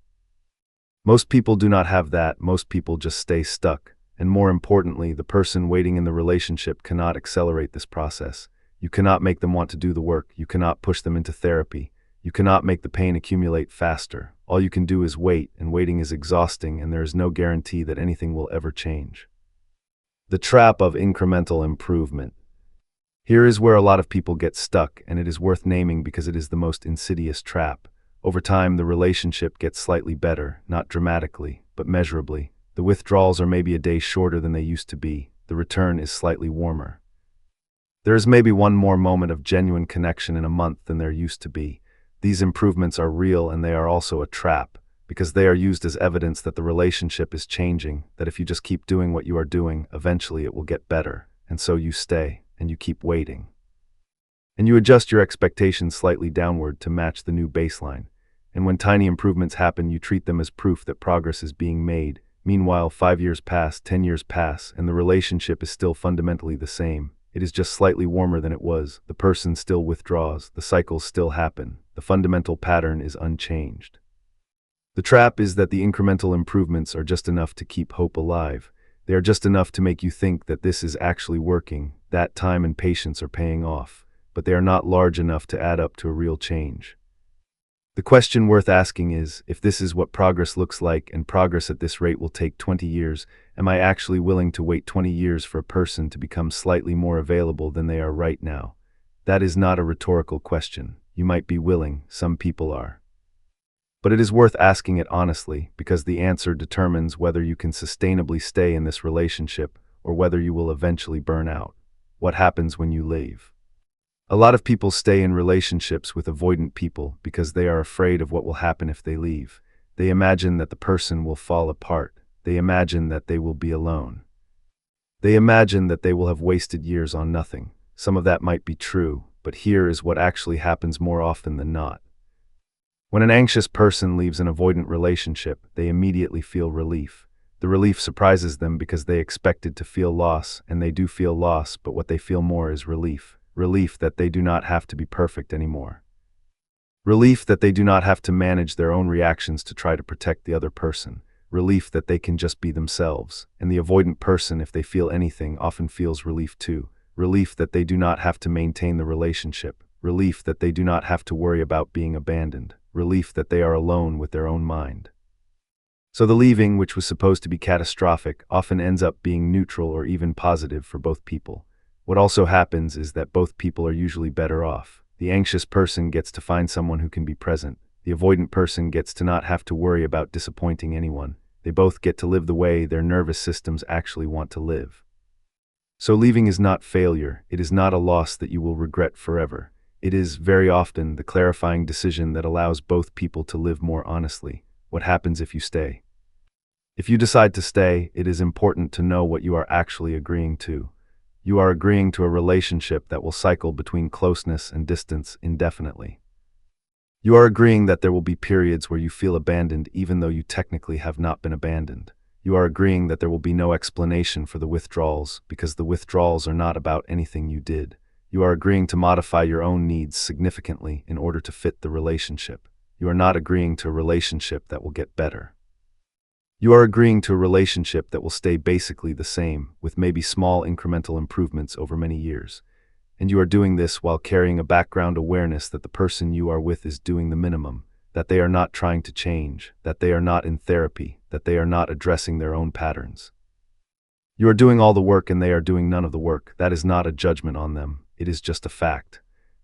Most people do not have that. Most people just stay stuck. And more importantly, the person waiting in the relationship cannot accelerate this process. You cannot make them want to do the work. You cannot push them into therapy. You cannot make the pain accumulate faster. All you can do is wait, and waiting is exhausting, and there is no guarantee that anything will ever change. The trap of incremental improvement. Here is where a lot of people get stuck, and it is worth naming because it is the most insidious trap. Over time, the relationship gets slightly better, not dramatically, but measurably. The withdrawals are maybe a day shorter than they used to be. The return is slightly warmer. There is maybe one more moment of genuine connection in a month than there used to be. These improvements are real, and they are also a trap, because they are used as evidence that the relationship is changing, that if you just keep doing what you are doing, eventually it will get better, and so you stay, and you keep waiting. And you adjust your expectations slightly downward to match the new baseline. And when tiny improvements happen, you treat them as proof that progress is being made. Meanwhile, 5 years pass, 10 years pass, and the relationship is still fundamentally the same. It is just slightly warmer than it was. The person still withdraws. The cycles still happen. The fundamental pattern is unchanged. The trap is that the incremental improvements are just enough to keep hope alive. They are just enough to make you think that this is actually working, that time and patience are paying off, but they are not large enough to add up to a real change. The question worth asking is, if this is what progress looks like, and progress at this rate will take 20 years, am I actually willing to wait 20 years for a person to become slightly more available than they are right now? That is not a rhetorical question. You might be willing, some people are. But it is worth asking it honestly, because the answer determines whether you can sustainably stay in this relationship, or whether you will eventually burn out. What happens when you leave? A lot of people stay in relationships with avoidant people because they are afraid of what will happen if they leave. They imagine that the person will fall apart. They imagine that they will be alone. They imagine that they will have wasted years on nothing. Some of that might be true, but here is what actually happens more often than not. When an anxious person leaves an avoidant relationship, they immediately feel relief. The relief surprises them because they expected to feel loss, and they do feel loss, but what they feel more is relief. Relief that they do not have to be perfect anymore. Relief that they do not have to manage their own reactions to try to protect the other person. Relief that they can just be themselves. And the avoidant person, if they feel anything, often feels relief too. Relief that they do not have to maintain the relationship. Relief that they do not have to worry about being abandoned. Relief that they are alone with their own mind. So the leaving, which was supposed to be catastrophic, often ends up being neutral or even positive for both people. What also happens is that both people are usually better off. The anxious person gets to find someone who can be present. The avoidant person gets to not have to worry about disappointing anyone. They both get to live the way their nervous systems actually want to live. So leaving is not failure. It is not a loss that you will regret forever. It is, very often, the clarifying decision that allows both people to live more honestly. What happens if you stay? If you decide to stay, it is important to know what you are actually agreeing to. You are agreeing to a relationship that will cycle between closeness and distance indefinitely. You are agreeing that there will be periods where you feel abandoned even though you technically have not been abandoned. You are agreeing that there will be no explanation for the withdrawals because the withdrawals are not about anything you did. You are agreeing to modify your own needs significantly in order to fit the relationship. You are not agreeing to a relationship that will get better. You are agreeing to a relationship that will stay basically the same, with maybe small incremental improvements over many years. And you are doing this while carrying a background awareness that the person you are with is doing the minimum, that they are not trying to change, that they are not in therapy, that they are not addressing their own patterns. You are doing all the work and they are doing none of the work. That is not a judgment on them. It is just a fact.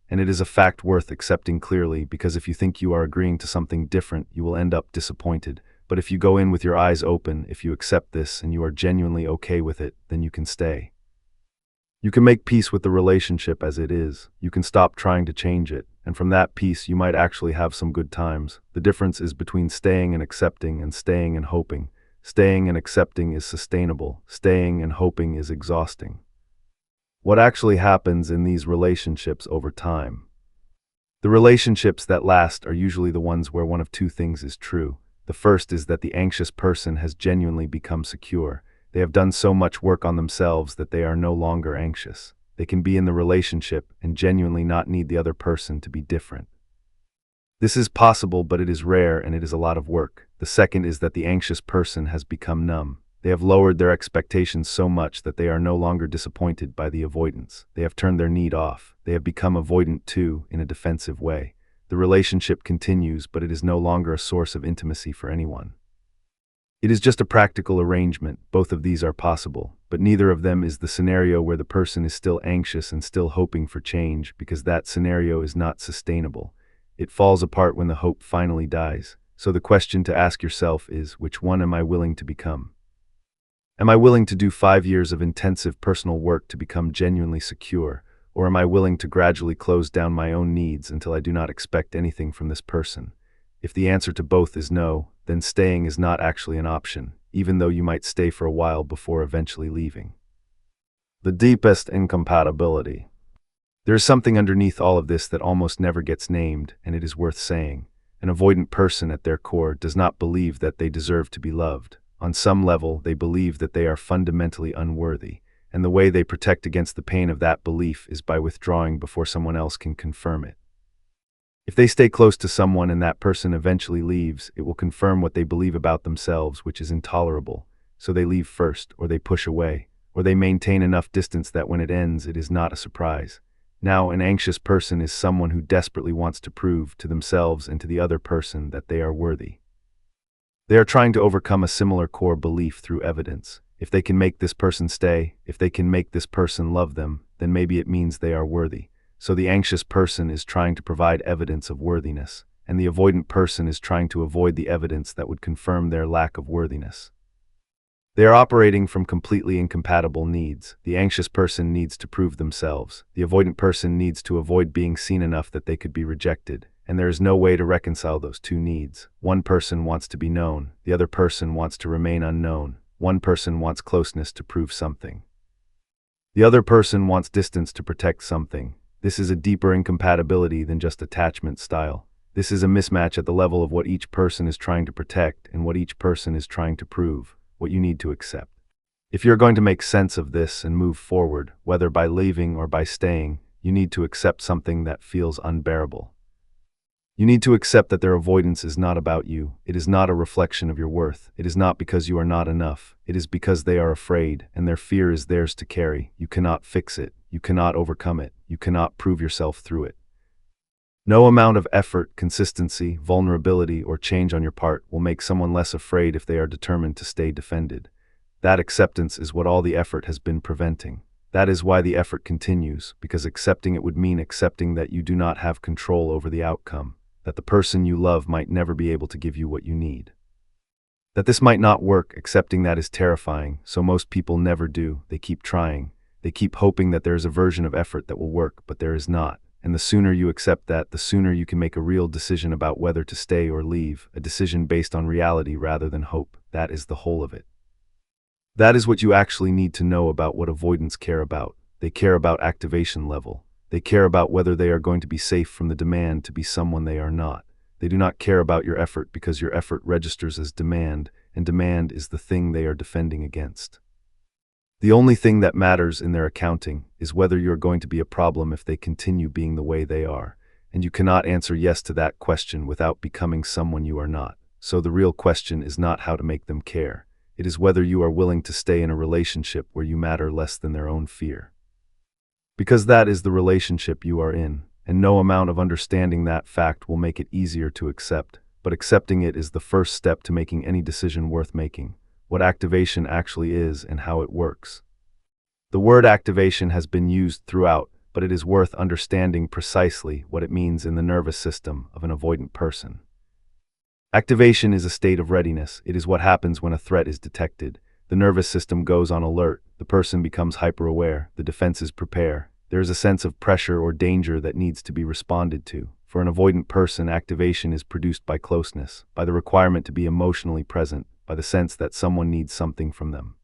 And it is a fact worth accepting clearly, because if you think you are agreeing to something different, you will end up disappointed. But if you go in with your eyes open, if you accept this and you are genuinely okay with it, then you can stay. You can make peace with the relationship as it is. You can stop trying to change it. And from that peace, you might actually have some good times. The difference is between staying and accepting and staying and hoping. Staying and accepting is sustainable. Staying and hoping is exhausting. What actually happens in these relationships over time? The relationships that last are usually the ones where one of two things is true. The first is that the anxious person has genuinely become secure. They have done so much work on themselves that they are no longer anxious. They can be in the relationship and genuinely not need the other person to be different. This is possible, but it is rare and it is a lot of work. The second is that the anxious person has become numb. They have lowered their expectations so much that they are no longer disappointed by the avoidance. They have turned their need off. They have become avoidant too, in a defensive way. The relationship continues, but it is no longer a source of intimacy for anyone. It is just a practical arrangement. Both of these are possible, but neither of them is the scenario where the person is still anxious and still hoping for change, because that scenario is not sustainable. It falls apart when the hope finally dies. So the question to ask yourself is, which one am I willing to become? Am I willing to do 5 years of intensive personal work to become genuinely secure? Or am I willing to gradually close down my own needs until I do not expect anything from this person? If the answer to both is no, then staying is not actually an option, even though you might stay for a while before eventually leaving. The deepest incompatibility. There is something underneath all of this that almost never gets named, and it is worth saying. An avoidant person at their core does not believe that they deserve to be loved. On some level, they believe that they are fundamentally unworthy. And the way they protect against the pain of that belief is by withdrawing before someone else can confirm it. If they stay close to someone and that person eventually leaves, it will confirm what they believe about themselves, which is intolerable. So they leave first, or they push away, or they maintain enough distance that when it ends, it is not a surprise. Now, an anxious person is someone who desperately wants to prove to themselves and to the other person that they are worthy. They are trying to overcome a similar core belief through evidence. If they can make this person stay, if they can make this person love them, then maybe it means they are worthy. So the anxious person is trying to provide evidence of worthiness, and the avoidant person is trying to avoid the evidence that would confirm their lack of worthiness. They are operating from completely incompatible needs. The anxious person needs to prove themselves. The avoidant person needs to avoid being seen enough that they could be rejected. And there is no way to reconcile those two needs. One person wants to be known. The other person wants to remain unknown. One person wants closeness to prove something. The other person wants distance to protect something. This is a deeper incompatibility than just attachment style. This is a mismatch at the level of what each person is trying to protect and what each person is trying to prove, what you need to accept. If you're going to make sense of this and move forward, whether by leaving or by staying, you need to accept something that feels unbearable. You need to accept that their avoidance is not about you. It is not a reflection of your worth. It is not because you are not enough. It is because they are afraid, and their fear is theirs to carry. You cannot fix it. You cannot overcome it. You cannot prove yourself through it. No amount of effort, consistency, vulnerability, or change on your part will make someone less afraid if they are determined to stay defended. That acceptance is what all the effort has been preventing. That is why the effort continues, because accepting it would mean accepting that you do not have control over the outcome, that the person you love might never be able to give you what you need. That this might not work, accepting that is terrifying, so most people never do. They keep trying. They keep hoping that there is a version of effort that will work, but there is not. And the sooner you accept that, the sooner you can make a real decision about whether to stay or leave, a decision based on reality rather than hope. That is the whole of it. That is what you actually need to know about what avoidants care about. They care about activation level. They care about whether they are going to be safe from the demand to be someone they are not. They do not care about your effort because your effort registers as demand, and demand is the thing they are defending against. The only thing that matters in their accounting is whether you are going to be a problem if they continue being the way they are, and you cannot answer yes to that question without becoming someone you are not. So the real question is not how to make them care. It is whether you are willing to stay in a relationship where you matter less than their own fear. Because that is the relationship you are in, and no amount of understanding that fact will make it easier to accept, but accepting it is the first step to making any decision worth making. What activation actually is and how it works. The word activation has been used throughout, but it is worth understanding precisely what it means in the nervous system of an avoidant person. Activation is a state of readiness. It is what happens when a threat is detected. The nervous system goes on alert, the person becomes hyper-aware, the defenses prepare. There is a sense of pressure or danger that needs to be responded to. For an avoidant person, activation is produced by closeness, by the requirement to be emotionally present, by the sense that someone needs something from them,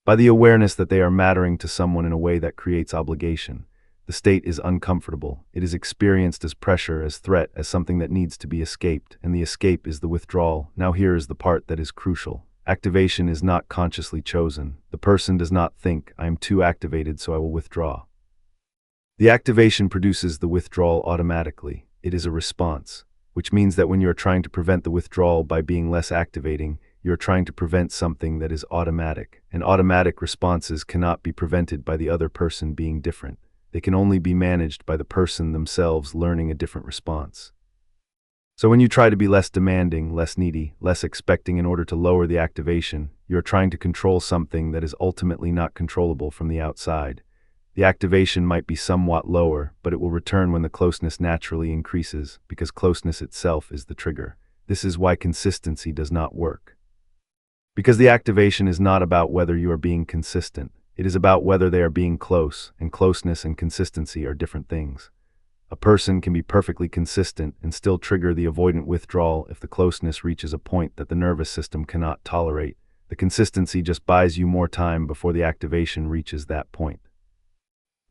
by the awareness that they are mattering to someone in a way that creates obligation. The state is uncomfortable. It is experienced as pressure, as threat, as something that needs to be escaped, and the escape is the withdrawal. Now here is the part that is crucial. Activation is not consciously chosen. The person does not think, I am too activated, so I will withdraw. The activation produces the withdrawal automatically. It is a response, which means that when you are trying to prevent the withdrawal by being less activating, you are trying to prevent something that is automatic, and automatic responses cannot be prevented by the other person being different. They can only be managed by the person themselves learning a different response. So when you try to be less demanding, less needy, less expecting in order to lower the activation, you are trying to control something that is ultimately not controllable from the outside. The activation might be somewhat lower, but it will return when the closeness naturally increases, because closeness itself is the trigger. This is why consistency does not work. Because the activation is not about whether you are being consistent. It is about whether they are being close, and closeness and consistency are different things. A person can be perfectly consistent and still trigger the avoidant withdrawal if the closeness reaches a point that the nervous system cannot tolerate. The consistency just buys you more time before the activation reaches that point.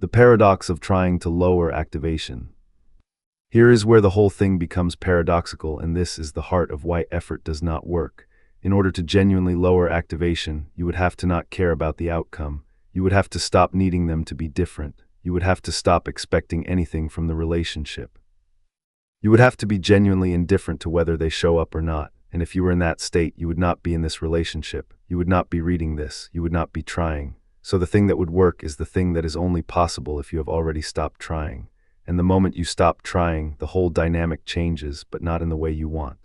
The paradox of trying to lower activation. Here is where the whole thing becomes paradoxical, and this is the heart of why effort does not work. In order to genuinely lower activation, you would have to not care about the outcome. You would have to stop needing them to be different. You would have to stop expecting anything from the relationship. You would have to be genuinely indifferent to whether they show up or not, and if you were in that state, you would not be in this relationship. You would not be reading this. You would not be trying. So the thing that would work is the thing that is only possible if you have already stopped trying. And the moment you stop trying, the whole dynamic changes, but not in the way you want.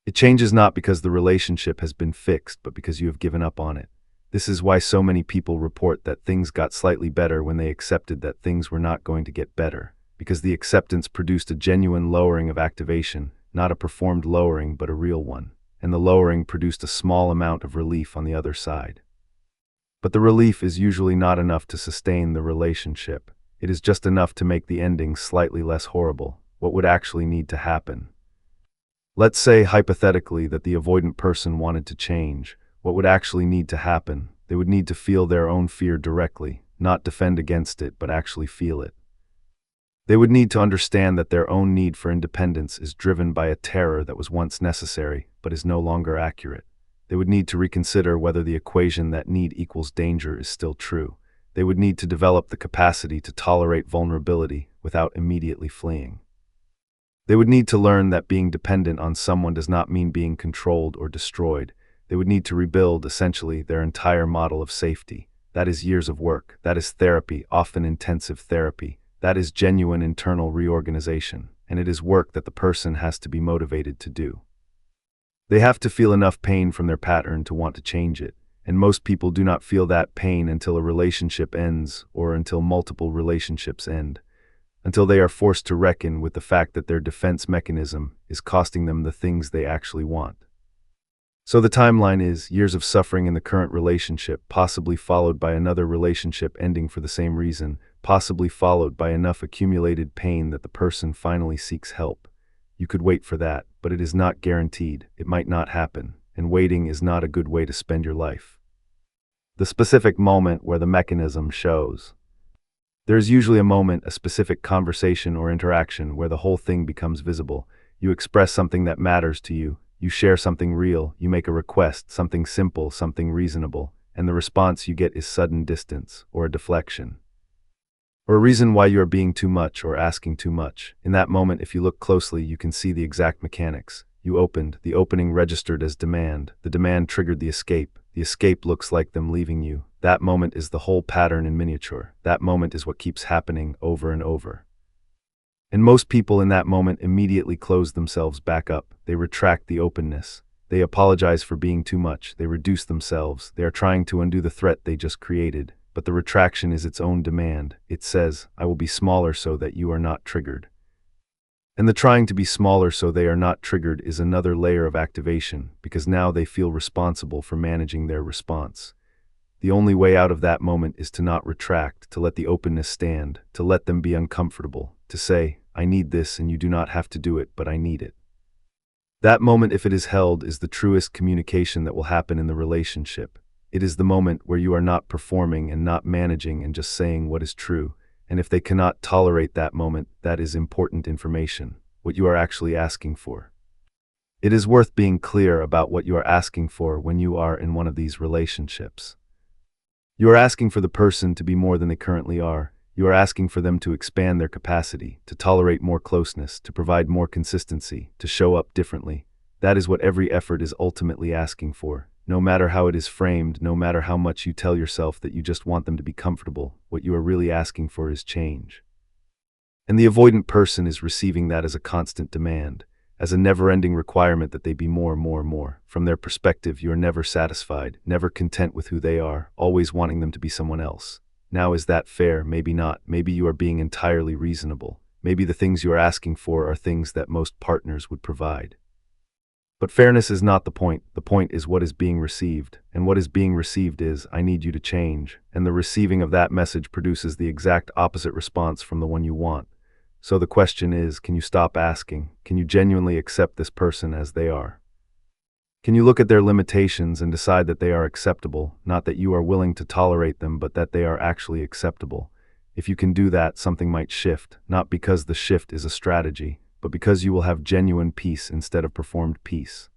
It changes not because the relationship has been fixed, but because you have given up on it. This is why so many people report that things got slightly better when they accepted that things were not going to get better, because the acceptance produced a genuine lowering of activation, not a performed lowering but a real one. and the lowering produced a small amount of relief on the other side. But the relief is usually not enough to sustain the relationship. It is just enough to make the ending slightly less horrible. What would actually need to happen? Let's say, hypothetically, that the avoidant person wanted to change. What would actually need to happen? They would need to feel their own fear directly, not defend against it, but actually feel it. They would need to understand that their own need for independence is driven by a terror that was once necessary, but is no longer accurate. They would need to reconsider whether the equation that need equals danger is still true. They would need to develop the capacity to tolerate vulnerability without immediately fleeing. They would need to learn that being dependent on someone does not mean being controlled or destroyed. They would need to rebuild, essentially, their entire model of safety. That is years of work. That is therapy, often intensive therapy. That is genuine internal reorganization, and it is work that the person has to be motivated to do. They have to feel enough pain from their pattern to want to change it, and most people do not feel that pain until a relationship ends or until multiple relationships end, until they are forced to reckon with the fact that their defense mechanism is costing them the things they actually want. So the timeline is years of suffering in the current relationship, possibly followed by another relationship ending for the same reason, possibly followed by enough accumulated pain that the person finally seeks help. You could wait for that, but it is not guaranteed. It might not happen, and waiting is not a good way to spend your life. The specific moment where the mechanism shows. There is usually a moment, a specific conversation or interaction where the whole thing becomes visible. You express something that matters to you. You share something real, you make a request, something simple, something reasonable, and the response you get is sudden distance, or a deflection. Or a reason why you are being too much or asking too much. In that moment, if you look closely, you can see the exact mechanics. You opened, the opening registered as demand, the demand triggered the escape looks like them leaving you. That moment is the whole pattern in miniature. That moment is what keeps happening over and over. And most people in that moment immediately close themselves back up. They retract the openness. They apologize for being too much. They reduce themselves. They are trying to undo the threat they just created. But the retraction is its own demand. It says, I will be smaller so that you are not triggered. And the trying to be smaller so they are not triggered is another layer of activation, because now they feel responsible for managing their response. The only way out of that moment is to not retract, to let the openness stand, to let them be uncomfortable, to say, I need this and you do not have to do it, but I need it. That moment, if it is held, is the truest communication that will happen in the relationship. It is the moment where you are not performing and not managing and just saying what is true. And if they cannot tolerate that moment, that is important information, what you are actually asking for. It is worth being clear about what you are asking for when you are in one of these relationships. You are asking for the person to be more than they currently are. You are asking for them to expand their capacity, to tolerate more closeness, to provide more consistency, to show up differently. That is what every effort is ultimately asking for. No matter how it is framed, no matter how much you tell yourself that you just want them to be comfortable, what you are really asking for is change. And the avoidant person is receiving that as a constant demand, as a never-ending requirement that they be more. From their perspective, you are never satisfied, never content with who they are, always wanting them to be someone else. Now, is that fair? Maybe not. Maybe you are being entirely reasonable. Maybe the things you are asking for are things that most partners would provide. But fairness is not the point. The point is what is being received. And what is being received is, I need you to change. And the receiving of that message produces the exact opposite response from the one you want. So the question is, can you stop asking? Can you genuinely accept this person as they are? Can you look at their limitations and decide that they are acceptable, not that you are willing to tolerate them, but that they are actually acceptable? If you can do that, something might shift, not because the shift is a strategy, but because you will have genuine peace instead of performed peace.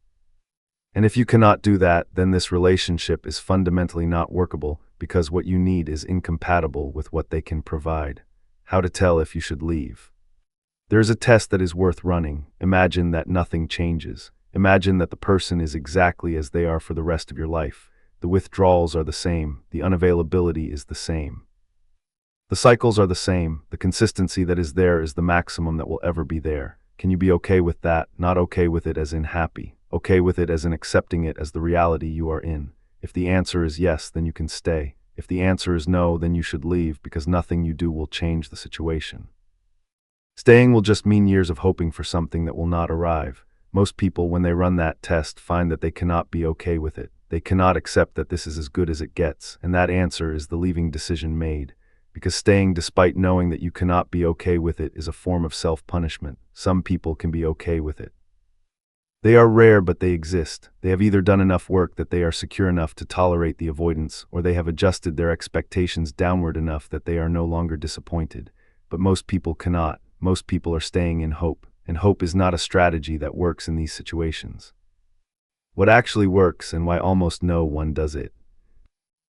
And if you cannot do that, then this relationship is fundamentally not workable, because what you need is incompatible with what they can provide. How to tell if you should leave? There is a test that is worth running. Imagine that nothing changes. Imagine that the person is exactly as they are for the rest of your life. The withdrawals are the same. The unavailability is the same. The cycles are the same. The consistency that is there is the maximum that will ever be there. Can you be okay with that? Not okay with it as in happy. Okay with it as in accepting it as the reality you are in. If the answer is yes, then you can stay. If the answer is no, then you should leave, because nothing you do will change the situation. Staying will just mean years of hoping for something that will not arrive. Most people, when they run that test, find that they cannot be okay with it. They cannot accept that this is as good as it gets, and that answer is the leaving decision made. Because staying despite knowing that you cannot be okay with it is a form of self-punishment. Some people can be okay with it. They are rare, but they exist. They have either done enough work that they are secure enough to tolerate the avoidance, or they have adjusted their expectations downward enough that they are no longer disappointed. But most people cannot. Most people are staying in hope, and hope is not a strategy that works in these situations. What actually works, and why almost no one does it.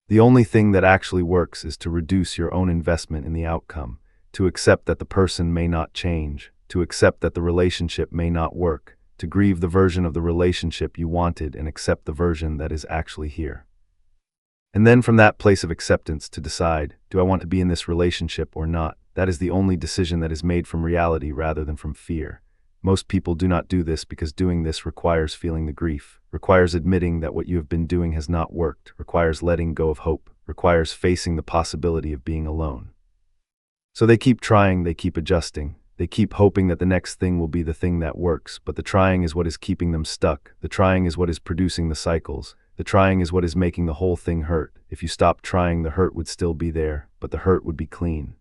The only thing that actually works is to reduce your own investment in the outcome, to accept that the person may not change, to accept that the relationship may not work, to grieve the version of the relationship you wanted and accept the version that is actually here. And then from that place of acceptance to decide, do I want to be in this relationship or not? That is the only decision that is made from reality rather than from fear. Most people do not do this because doing this requires feeling the grief, requires admitting that what you have been doing has not worked, requires letting go of hope, requires facing the possibility of being alone. So they keep trying, they keep adjusting. They keep hoping that the next thing will be the thing that works, but the trying is what is keeping them stuck. The trying is what is producing the cycles. The trying is what is making the whole thing hurt. If you stopped trying, the hurt would still be there, but the hurt would be clean.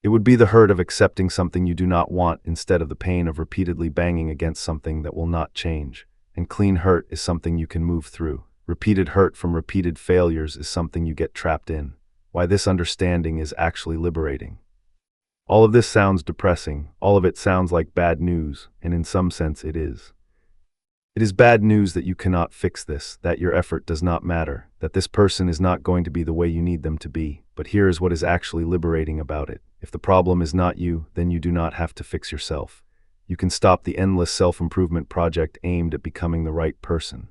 It would be the hurt of accepting something you do not want instead of the pain of repeatedly banging against something that will not change. And clean hurt is something you can move through. Repeated hurt from repeated failures is something you get trapped in. Why this understanding is actually liberating. All of this sounds depressing, all of it sounds like bad news, and in some sense it is. It is bad news that you cannot fix this, that your effort does not matter, that this person is not going to be the way you need them to be, but here is what is actually liberating about it. If the problem is not you, then you do not have to fix yourself. You can stop the endless self-improvement project aimed at becoming the right person.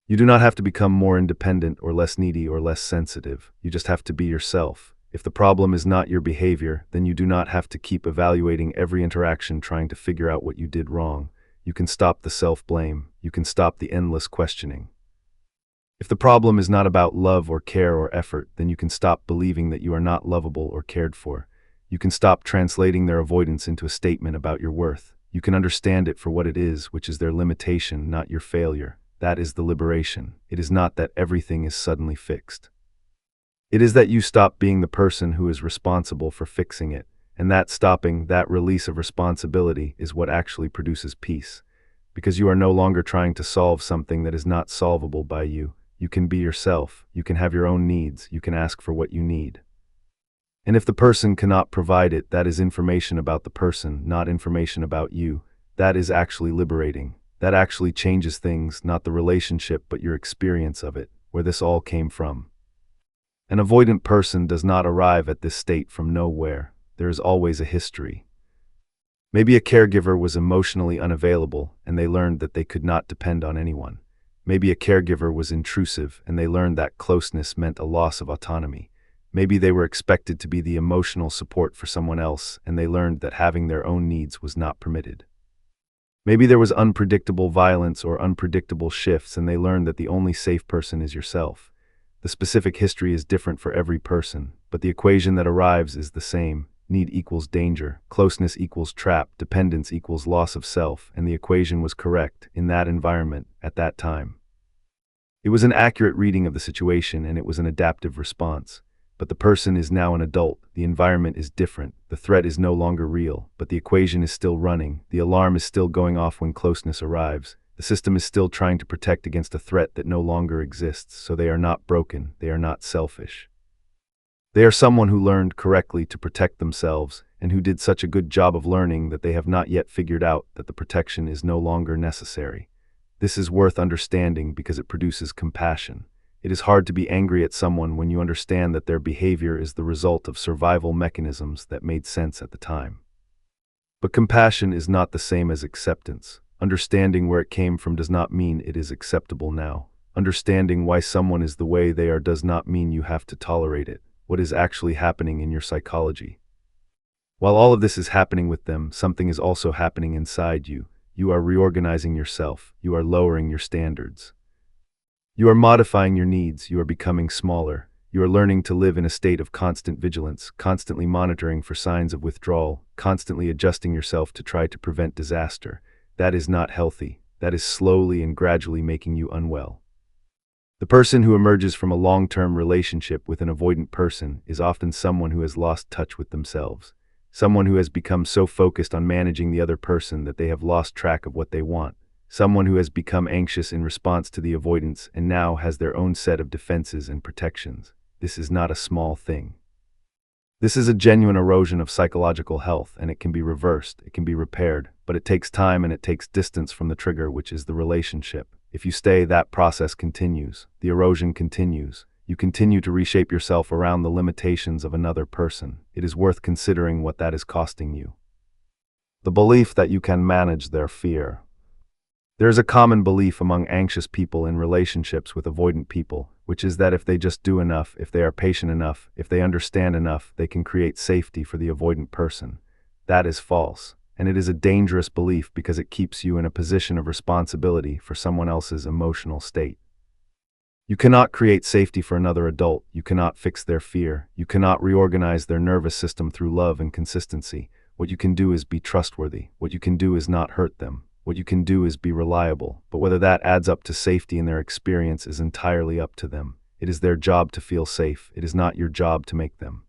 You do not have to become more independent or less needy or less sensitive, you just have to be yourself. If the problem is not your behavior, then you do not have to keep evaluating every interaction trying to figure out what you did wrong. You can stop the self-blame. You can stop the endless questioning. If the problem is not about love or care or effort, then you can stop believing that you are not lovable or cared for. You can stop translating their avoidance into a statement about your worth. You can understand it for what it is, which is their limitation, not your failure. That is the liberation. It is not that everything is suddenly fixed. It is that you stop being the person who is responsible for fixing it, and that stopping, that release of responsibility is what actually produces peace. Because you are no longer trying to solve something that is not solvable by you. You can be yourself, you can have your own needs, you can ask for what you need. And if the person cannot provide it, that is information about the person, not information about you. That is actually liberating. That actually changes things, not the relationship but your experience of it, where this all came from. An avoidant person does not arrive at this state from nowhere. There is always a history. Maybe a caregiver was emotionally unavailable and they learned that they could not depend on anyone. Maybe a caregiver was intrusive and they learned that closeness meant a loss of autonomy. Maybe they were expected to be the emotional support for someone else and they learned that having their own needs was not permitted. Maybe there was unpredictable violence or unpredictable shifts and they learned that the only safe person is yourself. The specific history is different for every person, but the equation that arrives is the same. Need equals danger, closeness equals trap, dependence equals loss of self, and the equation was correct in that environment at that time. It was an accurate reading of the situation and it was an adaptive response. But the person is now an adult, the environment is different, the threat is no longer real, but the equation is still running, the alarm is still going off when closeness arrives. The system is still trying to protect against a threat that no longer exists, so they are not broken, they are not selfish. They are someone who learned correctly to protect themselves, and who did such a good job of learning that they have not yet figured out that the protection is no longer necessary. This is worth understanding because it produces compassion. It is hard to be angry at someone when you understand that their behavior is the result of survival mechanisms that made sense at the time. But compassion is not the same as acceptance. Understanding where it came from does not mean it is acceptable now. Understanding why someone is the way they are does not mean you have to tolerate it. What is actually happening in your psychology? While all of this is happening with them, something is also happening inside you. You are reorganizing yourself. You are lowering your standards. You are modifying your needs. You are becoming smaller. You are learning to live in a state of constant vigilance, constantly monitoring for signs of withdrawal, constantly adjusting yourself to try to prevent disaster. That is not healthy. That is slowly and gradually making you unwell. The person who emerges from a long-term relationship with an avoidant person is often someone who has lost touch with themselves, someone who has become so focused on managing the other person that they have lost track of what they want, someone who has become anxious in response to the avoidance and now has their own set of defenses and protections. This is not a small thing. This is a genuine erosion of psychological health, and it can be reversed, it can be repaired, but it takes time and it takes distance from the trigger, which is the relationship. If you stay, that process continues. The erosion continues. You continue to reshape yourself around the limitations of another person. It is worth considering what that is costing you. The belief that you can manage their fear. There is a common belief among anxious people in relationships with avoidant people, which is that if they just do enough, if they are patient enough, if they understand enough, they can create safety for the avoidant person. That is false, and it is a dangerous belief because it keeps you in a position of responsibility for someone else's emotional state. You cannot create safety for another adult. You cannot fix their fear. You cannot reorganize their nervous system through love and consistency. What you can do is be trustworthy. What you can do is not hurt them. What you can do is be reliable, but whether that adds up to safety in their experience is entirely up to them. It is their job to feel safe. It is not your job to make them.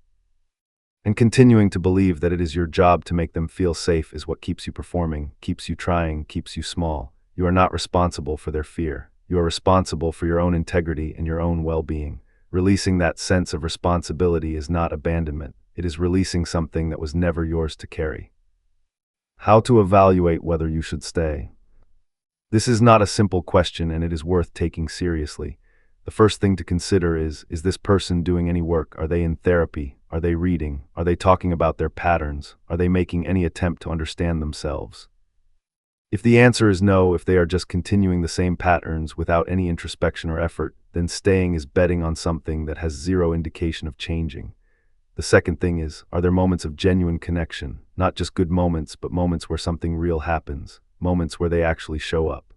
And continuing to believe that it is your job to make them feel safe is what keeps you performing, keeps you trying, keeps you small. You are not responsible for their fear. You are responsible for your own integrity and your own well-being. Releasing that sense of responsibility is not abandonment. It is releasing something that was never yours to carry. How to evaluate whether you should stay. This is not a simple question, and it is worth taking seriously. The first thing to consider is this person doing any work? Are they in therapy? Are they reading? Are they talking about their patterns? Are they making any attempt to understand themselves? If the answer is no, if they are just continuing the same patterns without any introspection or effort, then staying is betting on something that has zero indication of changing. The second thing is, are there moments of genuine connection? Not just good moments, but moments where something real happens, moments where they actually show up.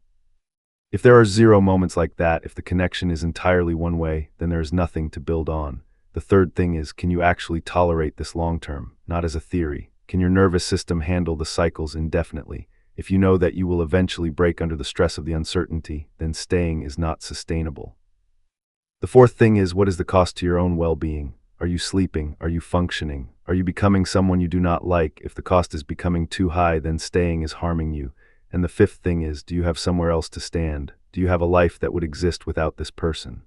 If there are zero moments like that, if the connection is entirely one way, then there is nothing to build on. The third thing is, can you actually tolerate this long term, not as a theory? Can your nervous system handle the cycles indefinitely? If you know that you will eventually break under the stress of the uncertainty, then staying is not sustainable. The fourth thing is, what is the cost to your own well-being? Are you sleeping? Are you functioning? Are you becoming someone you do not like? If the cost is becoming too high, then staying is harming you. And the fifth thing is, do you have somewhere else to stand? Do you have a life that would exist without this person?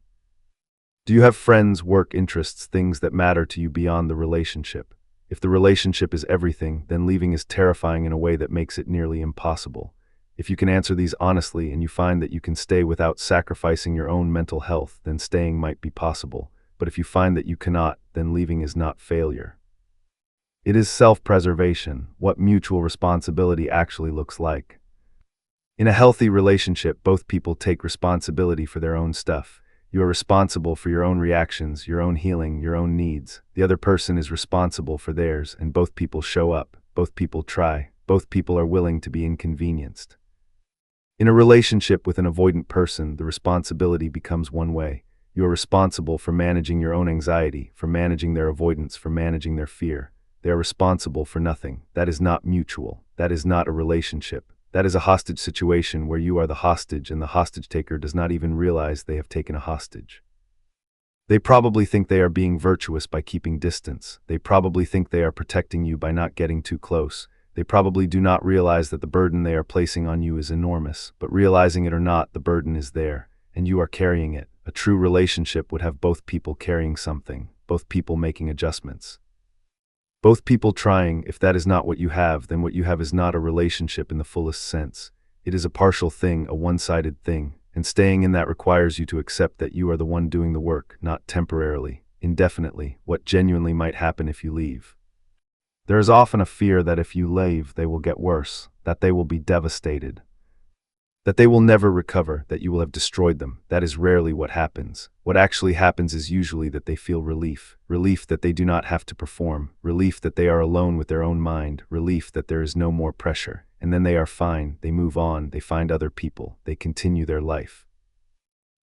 Do you have friends, work, interests, things that matter to you beyond the relationship? If the relationship is everything, then leaving is terrifying in a way that makes it nearly impossible. If you can answer these honestly and you find that you can stay without sacrificing your own mental health, then staying might be possible. But if you find that you cannot, then leaving is not failure. It is self-preservation, what mutual responsibility actually looks like. In a healthy relationship, both people take responsibility for their own stuff. You are responsible for your own reactions, your own healing, your own needs. The other person is responsible for theirs, and both people show up, both people try, both people are willing to be inconvenienced. In a relationship with an avoidant person, the responsibility becomes one way. You are responsible for managing your own anxiety, for managing their avoidance, for managing their fear. They are responsible for nothing. That is not mutual. That is not a relationship. That is a hostage situation where you are the hostage and the hostage taker does not even realize they have taken a hostage. They probably think they are being virtuous by keeping distance. They probably think they are protecting you by not getting too close. They probably do not realize that the burden they are placing on you is enormous, but realizing it or not, the burden is there, and you are carrying it. A true relationship would have both people carrying something, both people making adjustments. Both people trying. If that is not what you have, then what you have is not a relationship in the fullest sense. It is a partial thing, a one-sided thing, and staying in that requires you to accept that you are the one doing the work, not temporarily, indefinitely, what genuinely might happen if you leave. There is often a fear that if you leave, they will get worse, that they will be devastated, that they will never recover, that you will have destroyed them. That is rarely what happens. What actually happens is usually that they feel relief. Relief that they do not have to perform. Relief that they are alone with their own mind. Relief that there is no more pressure. And then they are fine. They move on. They find other people. They continue their life.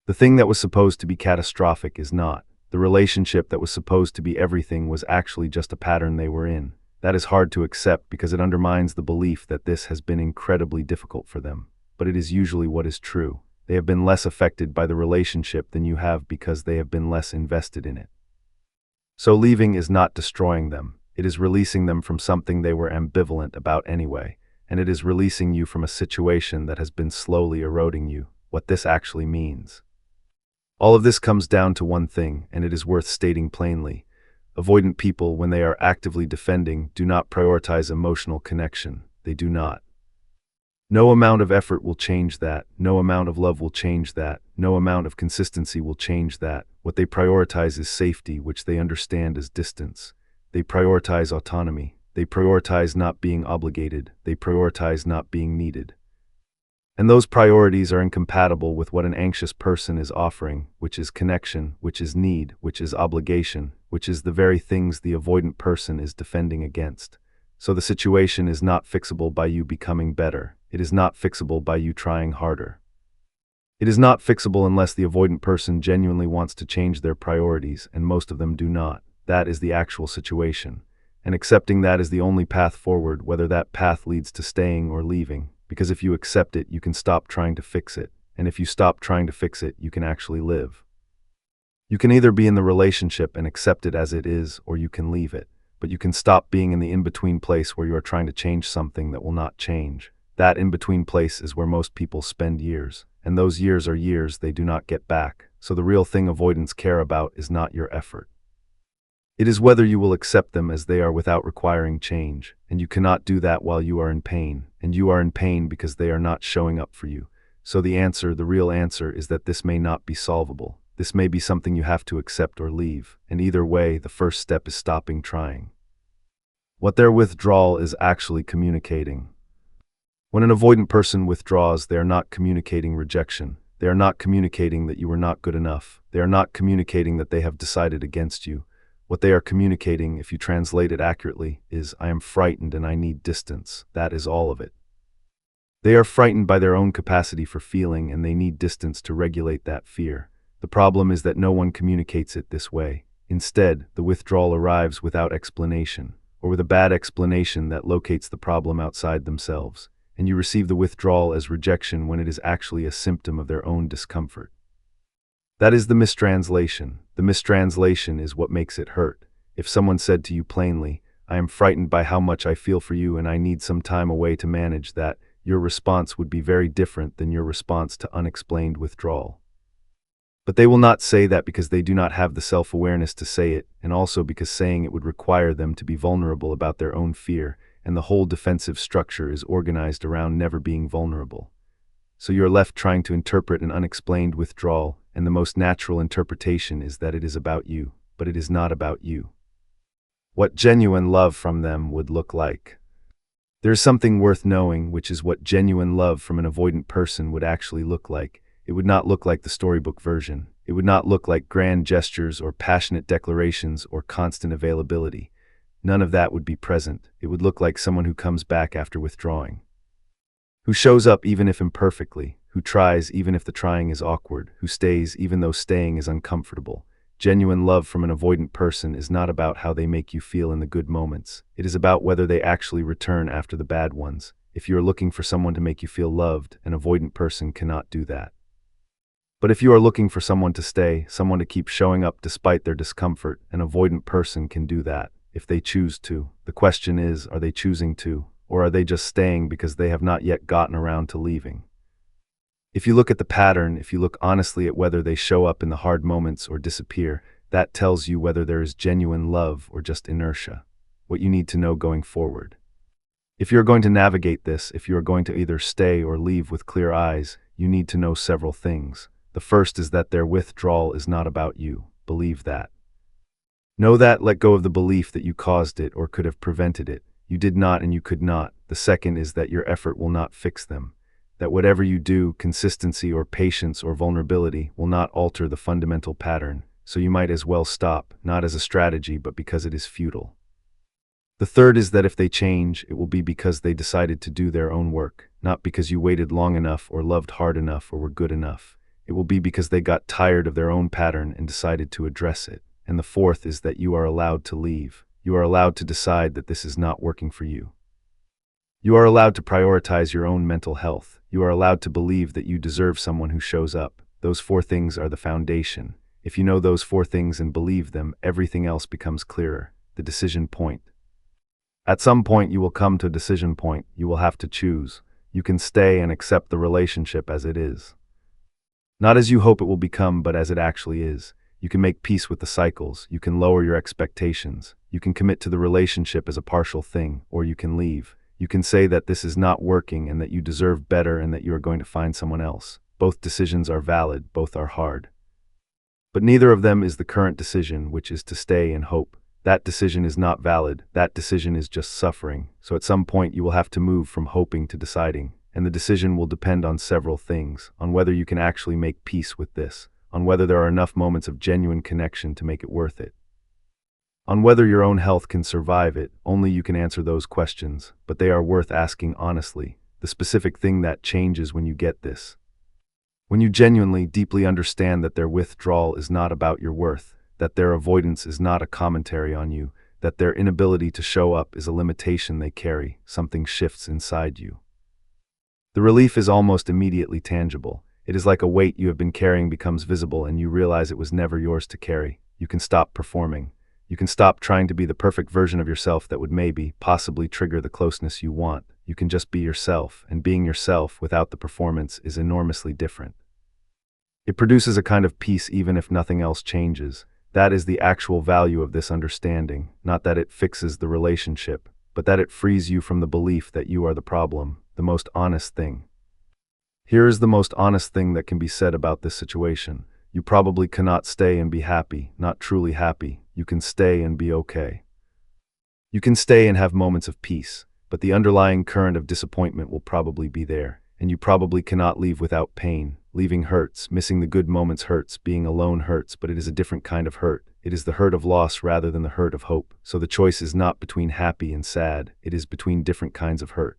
The thing that was supposed to be catastrophic is not. The relationship that was supposed to be everything was actually just a pattern they were in. That is hard to accept because it undermines the belief that this has been incredibly difficult for them. But it is usually what is true. They have been less affected by the relationship than you have because they have been less invested in it. So leaving is not destroying them. It is releasing them from something they were ambivalent about anyway, and it is releasing you from a situation that has been slowly eroding you, what this actually means. All of this comes down to one thing, and it is worth stating plainly. Avoidant people, when they are actively defending, do not prioritize emotional connection. They do not. No amount of effort will change that. No amount of love will change that. No amount of consistency will change that. What they prioritize is safety, which they understand as distance. They prioritize autonomy. They prioritize not being obligated. They prioritize not being needed. And those priorities are incompatible with what an anxious person is offering, which is connection, which is need, which is obligation, which is the very things the avoidant person is defending against. So the situation is not fixable by you becoming better. It is not fixable by you trying harder. It is not fixable unless the avoidant person genuinely wants to change their priorities, and most of them do not. That is the actual situation. And accepting that is the only path forward, whether that path leads to staying or leaving. Because if you accept it, you can stop trying to fix it. And if you stop trying to fix it, you can actually live. You can either be in the relationship and accept it as it is, or you can leave it. But you can stop being in the in-between place where you are trying to change something that will not change. That in-between place is where most people spend years. And those years are years they do not get back. So the real thing avoidants care about is not your effort. It is whether you will accept them as they are without requiring change, and you cannot do that while you are in pain, and you are in pain because they are not showing up for you. So the real answer is that this may not be solvable. This may be something you have to accept or leave, and either way, the first step is stopping trying. What their withdrawal is actually communicating. When an avoidant person withdraws, they are not communicating rejection. They are not communicating that you are not good enough. They are not communicating that they have decided against you. What they are communicating, if you translate it accurately, is, I am frightened and I need distance. That is all of it. They are frightened by their own capacity for feeling, and they need distance to regulate that fear. The problem is that no one communicates it this way. Instead, the withdrawal arrives without explanation, or with a bad explanation that locates the problem outside themselves, and you receive the withdrawal as rejection when it is actually a symptom of their own discomfort. That is the mistranslation. The mistranslation is what makes it hurt. If someone said to you plainly, I am frightened by how much I feel for you and I need some time away to manage that, your response would be very different than your response to unexplained withdrawal. But they will not say that because they do not have the self-awareness to say it, and also because saying it would require them to be vulnerable about their own fear, and the whole defensive structure is organized around never being vulnerable. So you are left trying to interpret an unexplained withdrawal, and the most natural interpretation is that it is about you, but it is not about you. What genuine love from them would look like. There is something worth knowing, which is what genuine love from an avoidant person would actually look like. It would not look like the storybook version. It would not look like grand gestures or passionate declarations or constant availability. None of that would be present. It would look like someone who comes back after withdrawing, who shows up even if imperfectly, who tries even if the trying is awkward, who stays even though staying is uncomfortable. Genuine love from an avoidant person is not about how they make you feel in the good moments. It is about whether they actually return after the bad ones. If you are looking for someone to make you feel loved, an avoidant person cannot do that. But if you are looking for someone to stay, someone to keep showing up despite their discomfort, an avoidant person can do that, if they choose to. The question is, are they choosing to, or are they just staying because they have not yet gotten around to leaving? If you look at the pattern, if you look honestly at whether they show up in the hard moments or disappear, that tells you whether there is genuine love or just inertia, what you need to know going forward. If you're going to navigate this, if you are going to either stay or leave with clear eyes, you need to know several things. The first is that their withdrawal is not about you. Believe that. Know that, let go of the belief that you caused it or could have prevented it. You did not and you could not. The second is that your effort will not fix them. That whatever you do, consistency or patience or vulnerability, will not alter the fundamental pattern. So you might as well stop, not as a strategy, but because it is futile. The third is that if they change, it will be because they decided to do their own work, not because you waited long enough or loved hard enough or were good enough. It will be because they got tired of their own pattern and decided to address it. And the fourth is that you are allowed to leave. You are allowed to decide that this is not working for you. You are allowed to prioritize your own mental health. You are allowed to believe that you deserve someone who shows up. Those four things are the foundation. If you know those four things and believe them, everything else becomes clearer. The decision point. At some point, you will come to a decision point. You will have to choose. You can stay and accept the relationship as it is. Not as you hope it will become, but as it actually is. You can make peace with the cycles. You can lower your expectations. You can commit to the relationship as a partial thing, or you can leave. You can say that this is not working and that you deserve better and that you are going to find someone else. Both decisions are valid, both are hard. But neither of them is the current decision, which is to stay and hope. That decision is not valid. That decision is just suffering. So at some point you will have to move from hoping to deciding. And the decision will depend on several things, on whether you can actually make peace with this, on whether there are enough moments of genuine connection to make it worth it, on whether your own health can survive it. Only you can answer those questions, but they are worth asking honestly. The specific thing that changes when you get this. When you genuinely, deeply understand that their withdrawal is not about your worth, that their avoidance is not a commentary on you, that their inability to show up is a limitation they carry, something shifts inside you. The relief is almost immediately tangible. It is like a weight you have been carrying becomes visible and you realize it was never yours to carry. You can stop performing. You can stop trying to be the perfect version of yourself that would maybe, possibly trigger the closeness you want. You can just be yourself, and being yourself without the performance is enormously different. It produces a kind of peace even if nothing else changes. That is the actual value of this understanding, not that it fixes the relationship, but that it frees you from the belief that you are the problem, the most honest thing. Here is the most honest thing that can be said about this situation. You probably cannot stay and be happy, not truly happy. You can stay and be okay. You can stay and have moments of peace, but the underlying current of disappointment will probably be there, and you probably cannot leave without pain. Leaving hurts, missing the good moments hurts, being alone hurts, but it is a different kind of hurt. It is the hurt of loss rather than the hurt of hope. So the choice is not between happy and sad, it is between different kinds of hurt.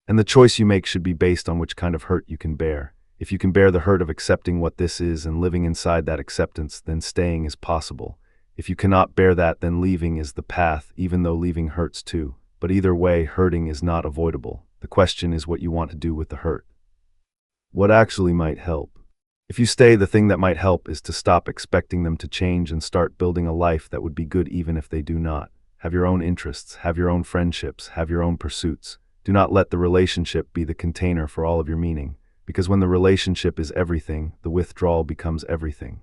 And the choice you make should be based on which kind of hurt you can bear. If you can bear the hurt of accepting what this is and living inside that acceptance, then staying is possible. If you cannot bear that, then leaving is the path, even though leaving hurts too. But either way, hurting is not avoidable. The question is what you want to do with the hurt. What actually might help? If you stay, the thing that might help is to stop expecting them to change and start building a life that would be good even if they do not. Have your own interests, have your own friendships, have your own pursuits. Do not let the relationship be the container for all of your meaning, because when the relationship is everything, the withdrawal becomes everything.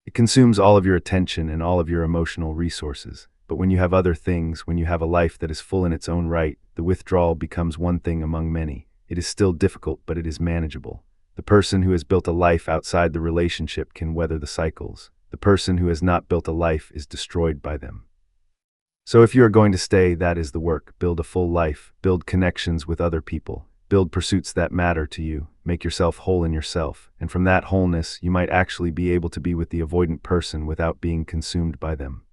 It consumes all of your attention and all of your emotional resources. But when you have other things, when you have a life that is full in its own right, the withdrawal becomes one thing among many. It is still difficult, but it is manageable. The person who has built a life outside the relationship can weather the cycles. The person who has not built a life is destroyed by them. So if you are going to stay, that is the work. Build a full life. Build connections with other people. Build pursuits that matter to you. Make yourself whole in yourself. And from that wholeness, you might actually be able to be with the avoidant person without being consumed by them.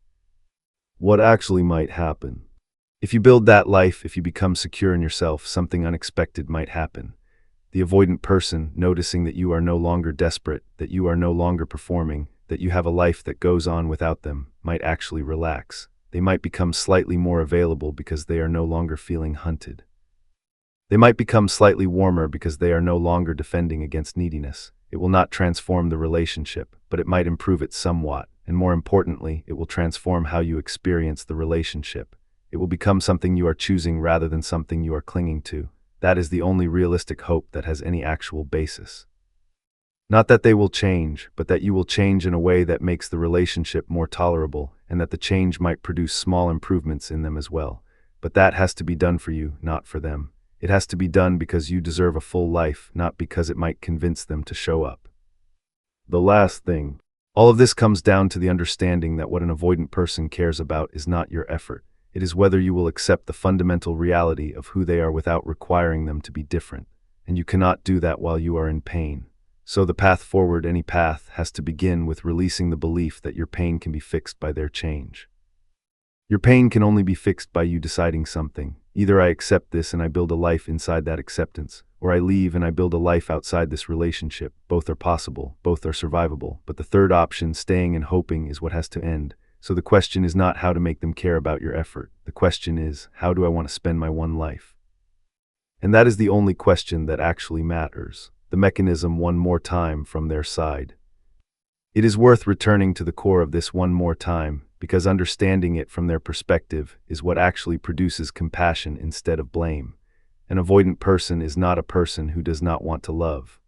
What actually might happen? If you build that life, if you become secure in yourself, something unexpected might happen. The avoidant person, noticing that you are no longer desperate, that you are no longer performing, that you have a life that goes on without them, might actually relax. They might become slightly more available because they are no longer feeling hunted. They might become slightly warmer because they are no longer defending against neediness. It will not transform the relationship, but it might improve it somewhat, and more importantly, it will transform how you experience the relationship. It will become something you are choosing rather than something you are clinging to. That is the only realistic hope that has any actual basis. Not that they will change, but that you will change in a way that makes the relationship more tolerable, and that the change might produce small improvements in them as well. But that has to be done for you, not for them. It has to be done because you deserve a full life, not because it might convince them to show up. The last thing. All of this comes down to the understanding that what an avoidant person cares about is not your effort. It is whether you will accept the fundamental reality of who they are without requiring them to be different. And you cannot do that while you are in pain. So the path forward, any path, has to begin with releasing the belief that your pain can be fixed by their change. Your pain can only be fixed by you deciding something. Either I accept this and I build a life inside that acceptance, or I leave and I build a life outside this relationship. Both are possible, both are survivable, but the third option, staying and hoping, is what has to end. So the question is not how to make them care about your effort. The question is, how do I want to spend my one life? And that is the only question that actually matters. The mechanism one more time from their side. It is worth returning to the core of this one more time, because understanding it from their perspective is what actually produces compassion instead of blame. An avoidant person is not a person who does not want to love.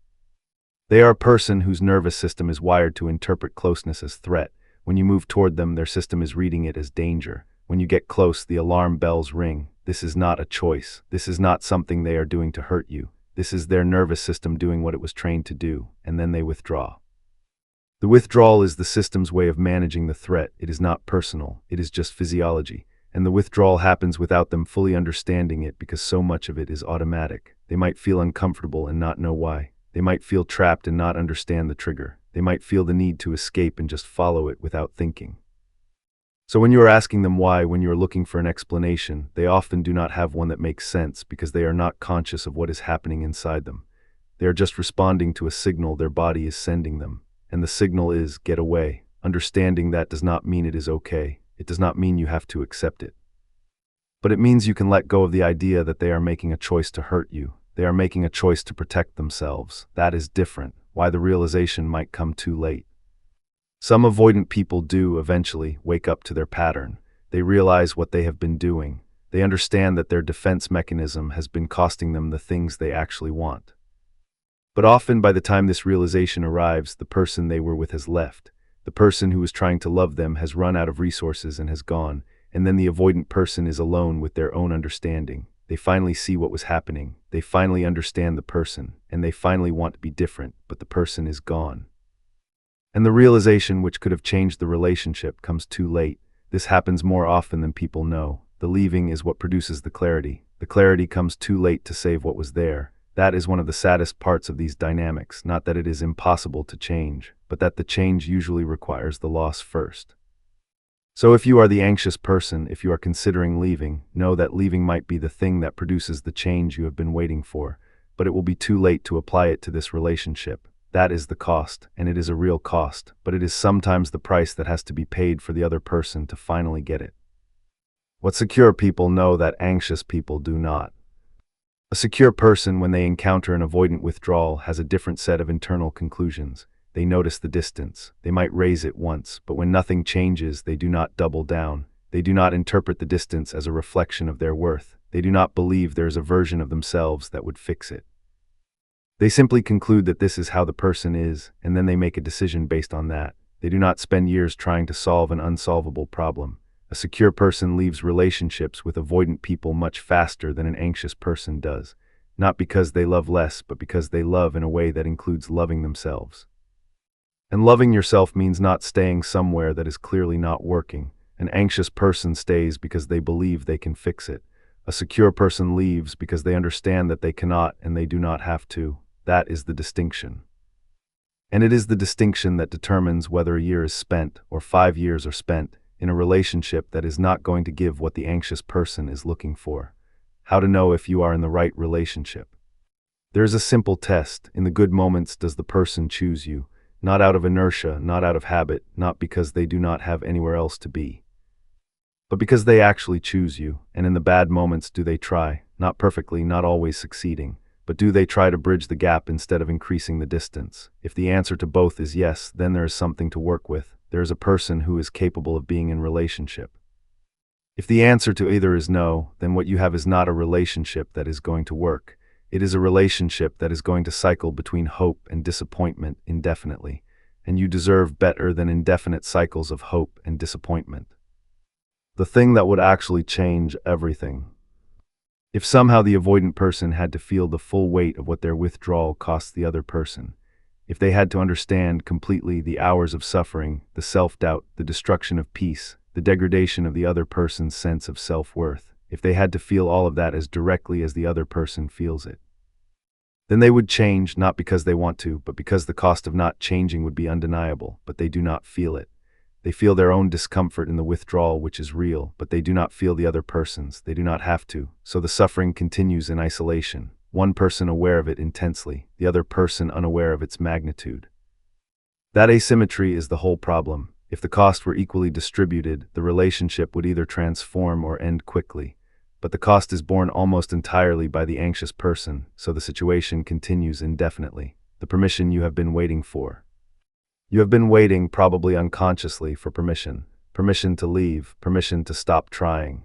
They are a person whose nervous system is wired to interpret closeness as threat. When you move toward them, their system is reading it as danger. When you get close, the alarm bells ring. This is not a choice. This is not something they are doing to hurt you. This is their nervous system doing what it was trained to do, and then they withdraw. The withdrawal is the system's way of managing the threat. It is not personal. It is just physiology. And the withdrawal happens without them fully understanding it because so much of it is automatic. They might feel uncomfortable and not know why. They might feel trapped and not understand the trigger. They might feel the need to escape and just follow it without thinking. So when you are asking them why, when you are looking for an explanation, they often do not have one that makes sense because they are not conscious of what is happening inside them. They are just responding to a signal their body is sending them. And the signal is, get away. Understanding that does not mean it is okay. It does not mean you have to accept it. But it means you can let go of the idea that they are making a choice to hurt you. They are making a choice to protect themselves. That is different. Why the realization might come too late. Some avoidant people do eventually wake up to their pattern. They realize what they have been doing. They understand that their defense mechanism has been costing them the things they actually want. But often by the time this realization arrives, the person they were with has left. The person who was trying to love them has run out of resources and has gone, and then the avoidant person is alone with their own understanding. They finally see what was happening. They finally understand the person, and they finally want to be different, but the person is gone. And the realization which could have changed the relationship comes too late. This happens more often than people know. The leaving is what produces the clarity. The clarity comes too late to save what was there. That is one of the saddest parts of these dynamics, not that it is impossible to change, but that the change usually requires the loss first. So if you are the anxious person, if you are considering leaving, know that leaving might be the thing that produces the change you have been waiting for, but it will be too late to apply it to this relationship. That is the cost, and it is a real cost, but it is sometimes the price that has to be paid for the other person to finally get it. What secure people know that anxious people do not. A secure person, when they encounter an avoidant withdrawal, has a different set of internal conclusions. They notice the distance. They might raise it once, but when nothing changes, they do not double down. They do not interpret the distance as a reflection of their worth. They do not believe there is a version of themselves that would fix it. They simply conclude that this is how the person is, and then they make a decision based on that. They do not spend years trying to solve an unsolvable problem. A secure person leaves relationships with avoidant people much faster than an anxious person does, not because they love less, but because they love in a way that includes loving themselves. And loving yourself means not staying somewhere that is clearly not working. An anxious person stays because they believe they can fix it. A secure person leaves because they understand that they cannot and they do not have to. That is the distinction. And it is the distinction that determines whether a year is spent or 5 years are spent in a relationship that is not going to give what the anxious person is looking for. How to know if you are in the right relationship. There is a simple test. In the good moments, does the person choose you? Not out of inertia, not out of habit, not because they do not have anywhere else to be, but because they actually choose you. And in the bad moments, do they try? Not perfectly, not always succeeding, but do they try to bridge the gap instead of increasing the distance? If the answer to both is yes, then there is something to work with. There is a person who is capable of being in relationship. If the answer to either is no, then what you have is not a relationship that is going to work. It is a relationship that is going to cycle between hope and disappointment indefinitely, and you deserve better than indefinite cycles of hope and disappointment. The thing that would actually change everything. If somehow the avoidant person had to feel the full weight of what their withdrawal costs the other person, if they had to understand completely the hours of suffering, the self-doubt, the destruction of peace, the degradation of the other person's sense of self-worth, if they had to feel all of that as directly as the other person feels it, then they would change, not because they want to, but because the cost of not changing would be undeniable, but they do not feel it. They feel their own discomfort in the withdrawal, which is real, but they do not feel the other person's. They do not have to. So the suffering continues in isolation. One person aware of it intensely, the other person unaware of its magnitude. That asymmetry is the whole problem. If the cost were equally distributed, the relationship would either transform or end quickly. But the cost is borne almost entirely by the anxious person, so the situation continues indefinitely. The permission you have been waiting for. You have been waiting, probably unconsciously, for permission. Permission to leave, permission to stop trying.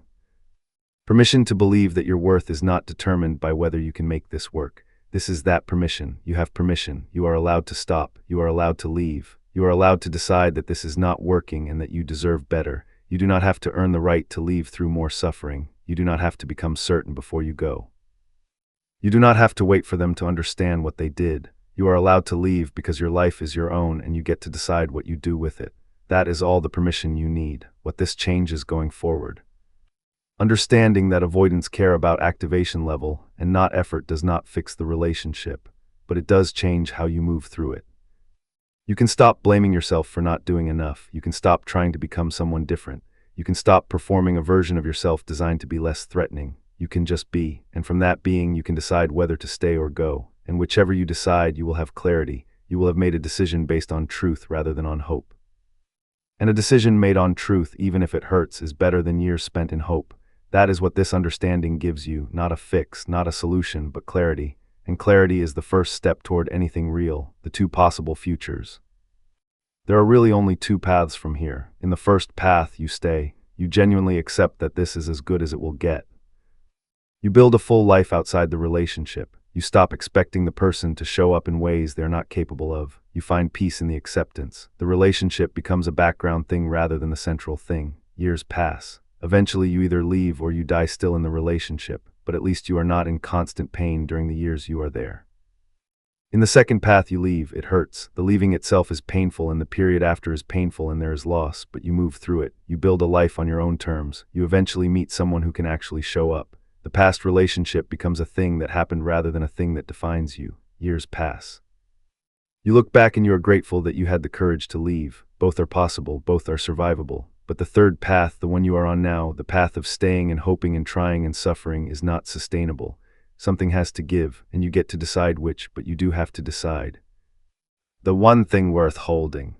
Permission to believe that your worth is not determined by whether you can make this work. This is that permission. You have permission. You are allowed to stop. You are allowed to leave. You are allowed to decide that this is not working and that you deserve better. You do not have to earn the right to leave through more suffering. You do not have to become certain before you go. You do not have to wait for them to understand what they did. You are allowed to leave because your life is your own and you get to decide what you do with it. That is all the permission you need. What this changes going forward. Understanding that avoidants care about activation level and not effort does not fix the relationship, but it does change how you move through it. You can stop blaming yourself for not doing enough. You can stop trying to become someone different. You can stop performing a version of yourself designed to be less threatening. You can just be, and from that being you can decide whether to stay or go. And whichever you decide, you will have clarity. You will have made a decision based on truth rather than on hope. And a decision made on truth, even if it hurts, is better than years spent in hope. That is what this understanding gives you, not a fix, not a solution, but clarity. And clarity is the first step toward anything real, the two possible futures. There are really only two paths from here. In the first path, you stay. You genuinely accept that this is as good as it will get. You build a full life outside the relationship. You stop expecting the person to show up in ways they're not capable of. You find peace in the acceptance. The relationship becomes a background thing rather than the central thing. Years pass. Eventually you either leave or you die still in the relationship, but at least you are not in constant pain during the years you are there. In the second path you leave, it hurts. The leaving itself is painful and the period after is painful and there is loss, but you move through it. You build a life on your own terms. You eventually meet someone who can actually show up. The past relationship becomes a thing that happened rather than a thing that defines you. Years pass. You look back and you are grateful that you had the courage to leave. Both are possible, both are survivable. But the third path, the one you are on now, the path of staying and hoping and trying and suffering, is not sustainable. Something has to give, and you get to decide which, but you do have to decide. The one thing worth holding.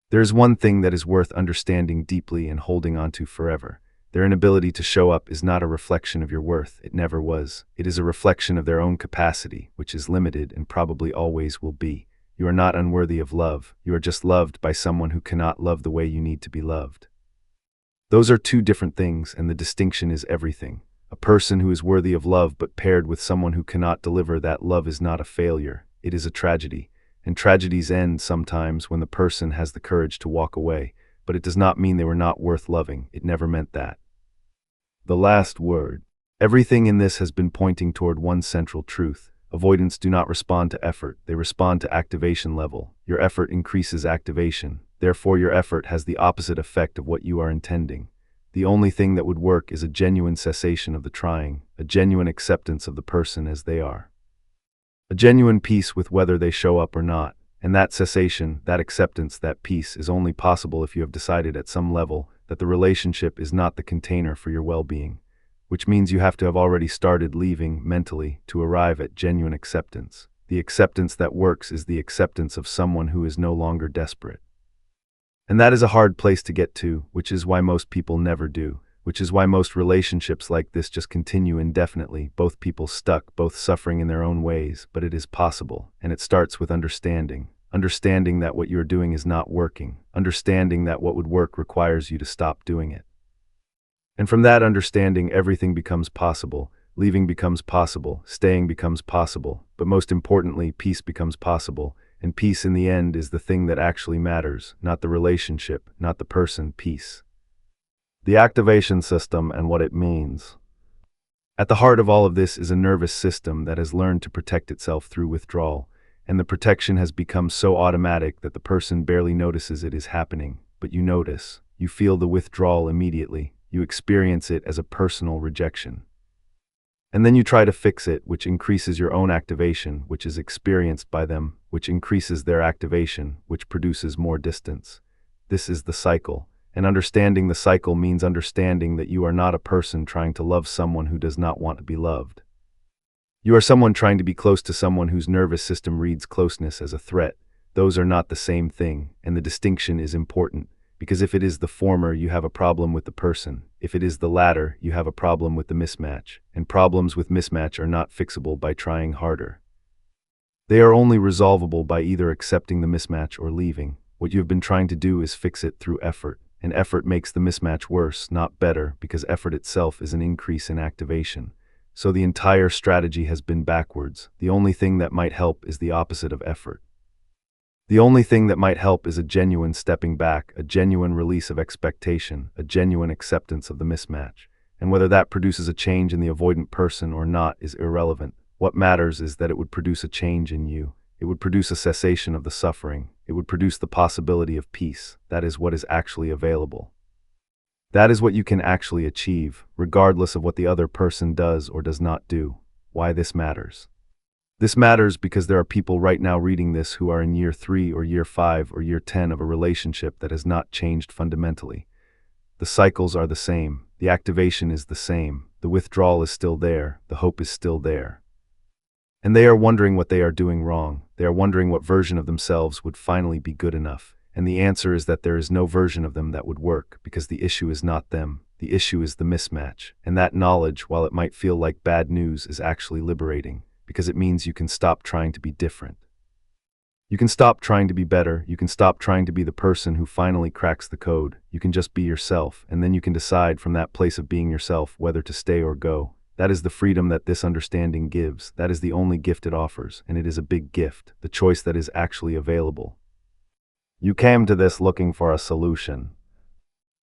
There is one thing that is worth understanding deeply and holding onto forever. Their inability to show up is not a reflection of your worth. It never was. It is a reflection of their own capacity, which is limited and probably always will be. You are not unworthy of love. You are just loved by someone who cannot love the way you need to be loved. Those are two different things, and the distinction is everything. A person who is worthy of love but paired with someone who cannot deliver that love is not a failure. It is a tragedy. And tragedies end sometimes when the person has the courage to walk away. But it does not mean they were not worth loving. It never meant that. The last word. Everything in this has been pointing toward one central truth. Avoidants do not respond to effort. They respond to activation level. Your effort increases activation. Therefore, your effort has the opposite effect of what you are intending. The only thing that would work is a genuine cessation of the trying, a genuine acceptance of the person as they are. A genuine peace with whether they show up or not. And that cessation, that acceptance, that peace is only possible if you have decided at some level that the relationship is not the container for your well-being, which means you have to have already started leaving mentally to arrive at genuine acceptance. The acceptance that works is the acceptance of someone who is no longer desperate. And that is a hard place to get to, which is why most people never do, which is why most relationships like this just continue indefinitely, both people stuck, both suffering in their own ways, but it is possible, and it starts with understanding. Understanding that what you are doing is not working, understanding that what would work requires you to stop doing it. And from that understanding, everything becomes possible. Leaving becomes possible, staying becomes possible, but most importantly, peace becomes possible. And peace in the end is the thing that actually matters, not the relationship, not the person, peace. The activation system and what it means. At the heart of all of this is a nervous system that has learned to protect itself through withdrawal, and the protection has become so automatic that the person barely notices it is happening, but you notice. You feel the withdrawal immediately. You experience it as a personal rejection. And then you try to fix it, which increases your own activation, which is experienced by them, which increases their activation, which produces more distance. This is the cycle. And understanding the cycle means understanding that you are not a person trying to love someone who does not want to be loved. You are someone trying to be close to someone whose nervous system reads closeness as a threat. Those are not the same thing, and the distinction is important. Because if it is the former, you have a problem with the person. If it is the latter, you have a problem with the mismatch. And problems with mismatch are not fixable by trying harder. They are only resolvable by either accepting the mismatch or leaving. What you have been trying to do is fix it through effort. And effort makes the mismatch worse, not better, because effort itself is an increase in activation. So the entire strategy has been backwards. The only thing that might help is the opposite of effort. The only thing that might help is a genuine stepping back, a genuine release of expectation, a genuine acceptance of the mismatch. And whether that produces a change in the avoidant person or not is irrelevant. What matters is that it would produce a change in you. It would produce a cessation of the suffering. It would produce the possibility of peace. That is what is actually available. That is what you can actually achieve, regardless of what the other person does or does not do. Why this matters. This matters because there are people right now reading this who are in year 3 or year 5 or year 10 of a relationship that has not changed fundamentally. The cycles are the same. The activation is the same. The withdrawal is still there. The hope is still there. And they are wondering what they are doing wrong. They are wondering what version of themselves would finally be good enough. And the answer is that there is no version of them that would work, because the issue is not them. The issue is the mismatch. And that knowledge, while it might feel like bad news, is actually liberating, because it means you can stop trying to be different. You can stop trying to be better. You can stop trying to be the person who finally cracks the code. You can just be yourself, and then you can decide from that place of being yourself whether to stay or go. That is the freedom that this understanding gives. That is the only gift it offers, and it is a big gift, the choice that is actually available. You came to this looking for a solution.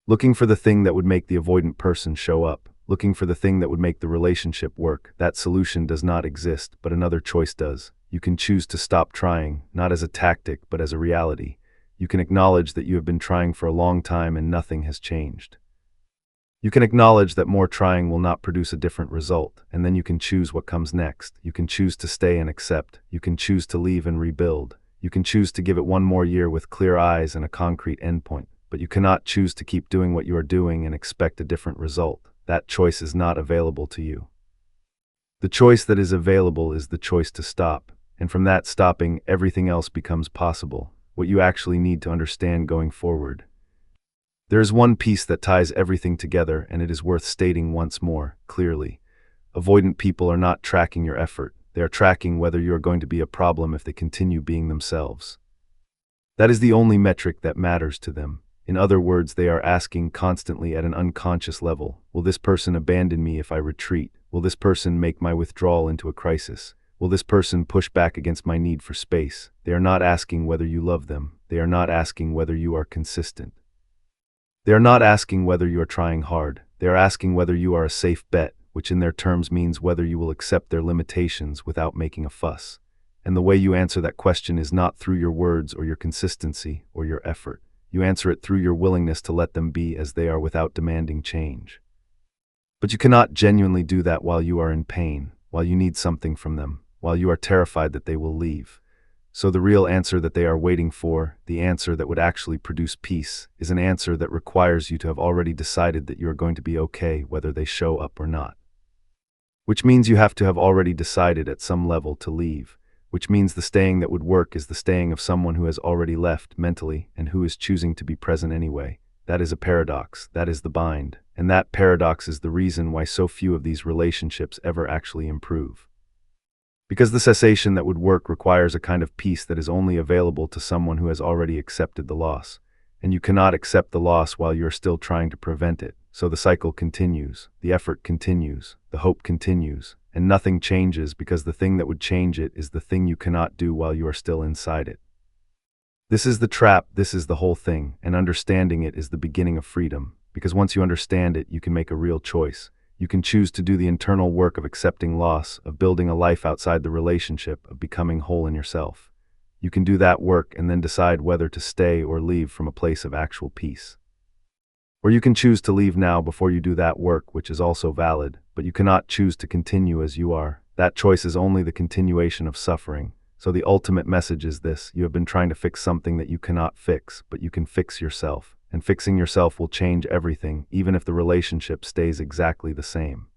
Looking for the thing that would make the avoidant person show up. Looking for the thing that would make the relationship work. That solution does not exist, but another choice does. You can choose to stop trying, not as a tactic, but as a reality. You can acknowledge that you have been trying for a long time and nothing has changed. You can acknowledge that more trying will not produce a different result, and then you can choose what comes next. You can choose to stay and accept. You can choose to leave and rebuild. You can choose to give it one more year with clear eyes and a concrete endpoint, but you cannot choose to keep doing what you are doing and expect a different result. That choice is not available to you. The choice that is available is the choice to stop, and from that stopping, everything else becomes possible, what you actually need to understand going forward. There is one piece that ties everything together, and it is worth stating once more, clearly. Avoidant people are not tracking your effort. They are tracking whether you are going to be a problem if they continue being themselves. That is the only metric that matters to them. In other words, they are asking constantly at an unconscious level, will this person abandon me if I retreat? Will this person make my withdrawal into a crisis? Will this person push back against my need for space? They are not asking whether you love them. They are not asking whether you are consistent. They are not asking whether you are trying hard. They are asking whether you are a safe bet, which in their terms means whether you will accept their limitations without making a fuss. And the way you answer that question is not through your words or your consistency or your effort. You answer it through your willingness to let them be as they are without demanding change. But you cannot genuinely do that while you are in pain, while you need something from them, while you are terrified that they will leave. So the real answer that they are waiting for, the answer that would actually produce peace, is an answer that requires you to have already decided that you are going to be okay whether they show up or not. Which means you have to have already decided at some level to leave. Which means the staying that would work is the staying of someone who has already left mentally and who is choosing to be present anyway. That is a paradox. That is the bind. And that paradox is the reason why so few of these relationships ever actually improve. Because the cessation that would work requires a kind of peace that is only available to someone who has already accepted the loss. And you cannot accept the loss while you are still trying to prevent it. So the cycle continues, the effort continues, the hope continues, and nothing changes because the thing that would change it is the thing you cannot do while you are still inside it. This is the trap, this is the whole thing, and understanding it is the beginning of freedom, because once you understand it, you can make a real choice. You can choose to do the internal work of accepting loss, of building a life outside the relationship, of becoming whole in yourself. You can do that work and then decide whether to stay or leave from a place of actual peace. Or you can choose to leave now before you do that work, which is also valid, but you cannot choose to continue as you are. That choice is only the continuation of suffering. So the ultimate message is this: you have been trying to fix something that you cannot fix, but you can fix yourself. And fixing yourself will change everything, even if the relationship stays exactly the same.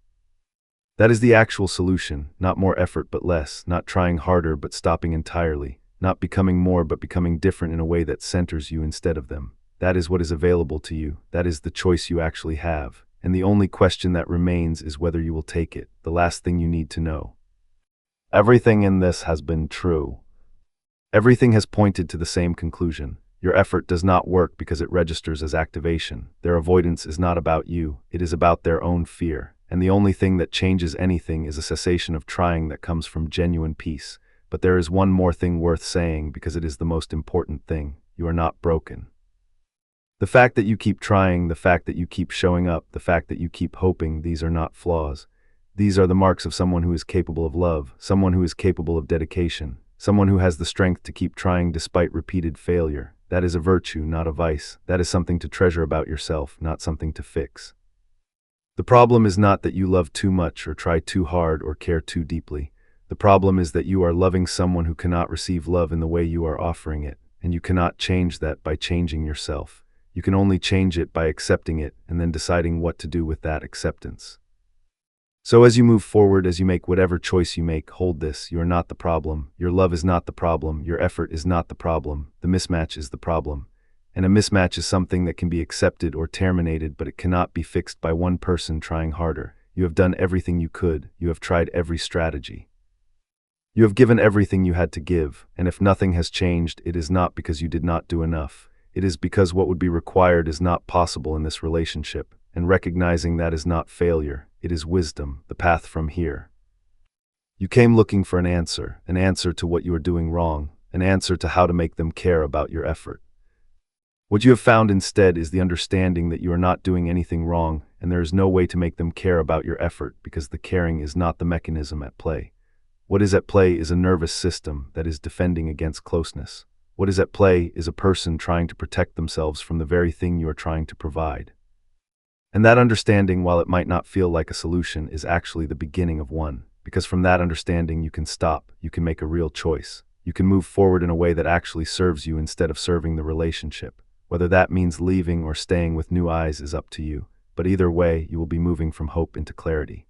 That is the actual solution, not more effort but less, not trying harder but stopping entirely, not becoming more but becoming different in a way that centers you instead of them. That is what is available to you. That is the choice you actually have. And the only question that remains is whether you will take it, the last thing you need to know. Everything in this has been true. Everything has pointed to the same conclusion. Your effort does not work because it registers as activation. Their avoidance is not about you, it is about their own fear. And the only thing that changes anything is a cessation of trying that comes from genuine peace. But there is one more thing worth saying because it is the most important thing. You are not broken. The fact that you keep trying, the fact that you keep showing up, the fact that you keep hoping, these are not flaws. These are the marks of someone who is capable of love, someone who is capable of dedication, someone who has the strength to keep trying despite repeated failure. That is a virtue, not a vice. That is something to treasure about yourself, not something to fix. The problem is not that you love too much or try too hard or care too deeply. The problem is that you are loving someone who cannot receive love in the way you are offering it, and you cannot change that by changing yourself. You can only change it by accepting it and then deciding what to do with that acceptance. So as you move forward, as you make whatever choice you make, hold this: you are not the problem. Your love is not the problem. Your effort is not the problem. The mismatch is the problem. And a mismatch is something that can be accepted or terminated, but it cannot be fixed by one person trying harder. You have done everything you could. You have tried every strategy. You have given everything you had to give, and if nothing has changed, it is not because you did not do enough. It is because what would be required is not possible in this relationship, and recognizing that is not failure, it is wisdom, the path from here. You came looking for an answer to what you are doing wrong, an answer to how to make them care about your effort. What you have found instead is the understanding that you are not doing anything wrong, and there is no way to make them care about your effort because the caring is not the mechanism at play. What is at play is a nervous system that is defending against closeness. What is at play is a person trying to protect themselves from the very thing you are trying to provide. And that understanding, while it might not feel like a solution, is actually the beginning of one. Because from that understanding you can stop, you can make a real choice. You can move forward in a way that actually serves you instead of serving the relationship. Whether that means leaving or staying with new eyes is up to you. But either way, you will be moving from hope into clarity.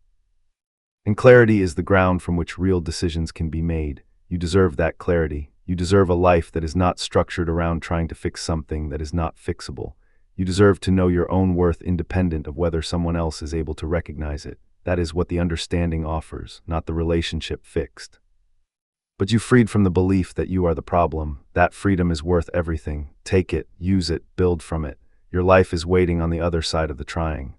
And clarity is the ground from which real decisions can be made. You deserve that clarity. You deserve a life that is not structured around trying to fix something that is not fixable. You deserve to know your own worth independent of whether someone else is able to recognize it. That is what the understanding offers, not the relationship fixed. But you freed from the belief that you are the problem. That freedom is worth everything. Take it, use it, build from it. Your life is waiting on the other side of the trying.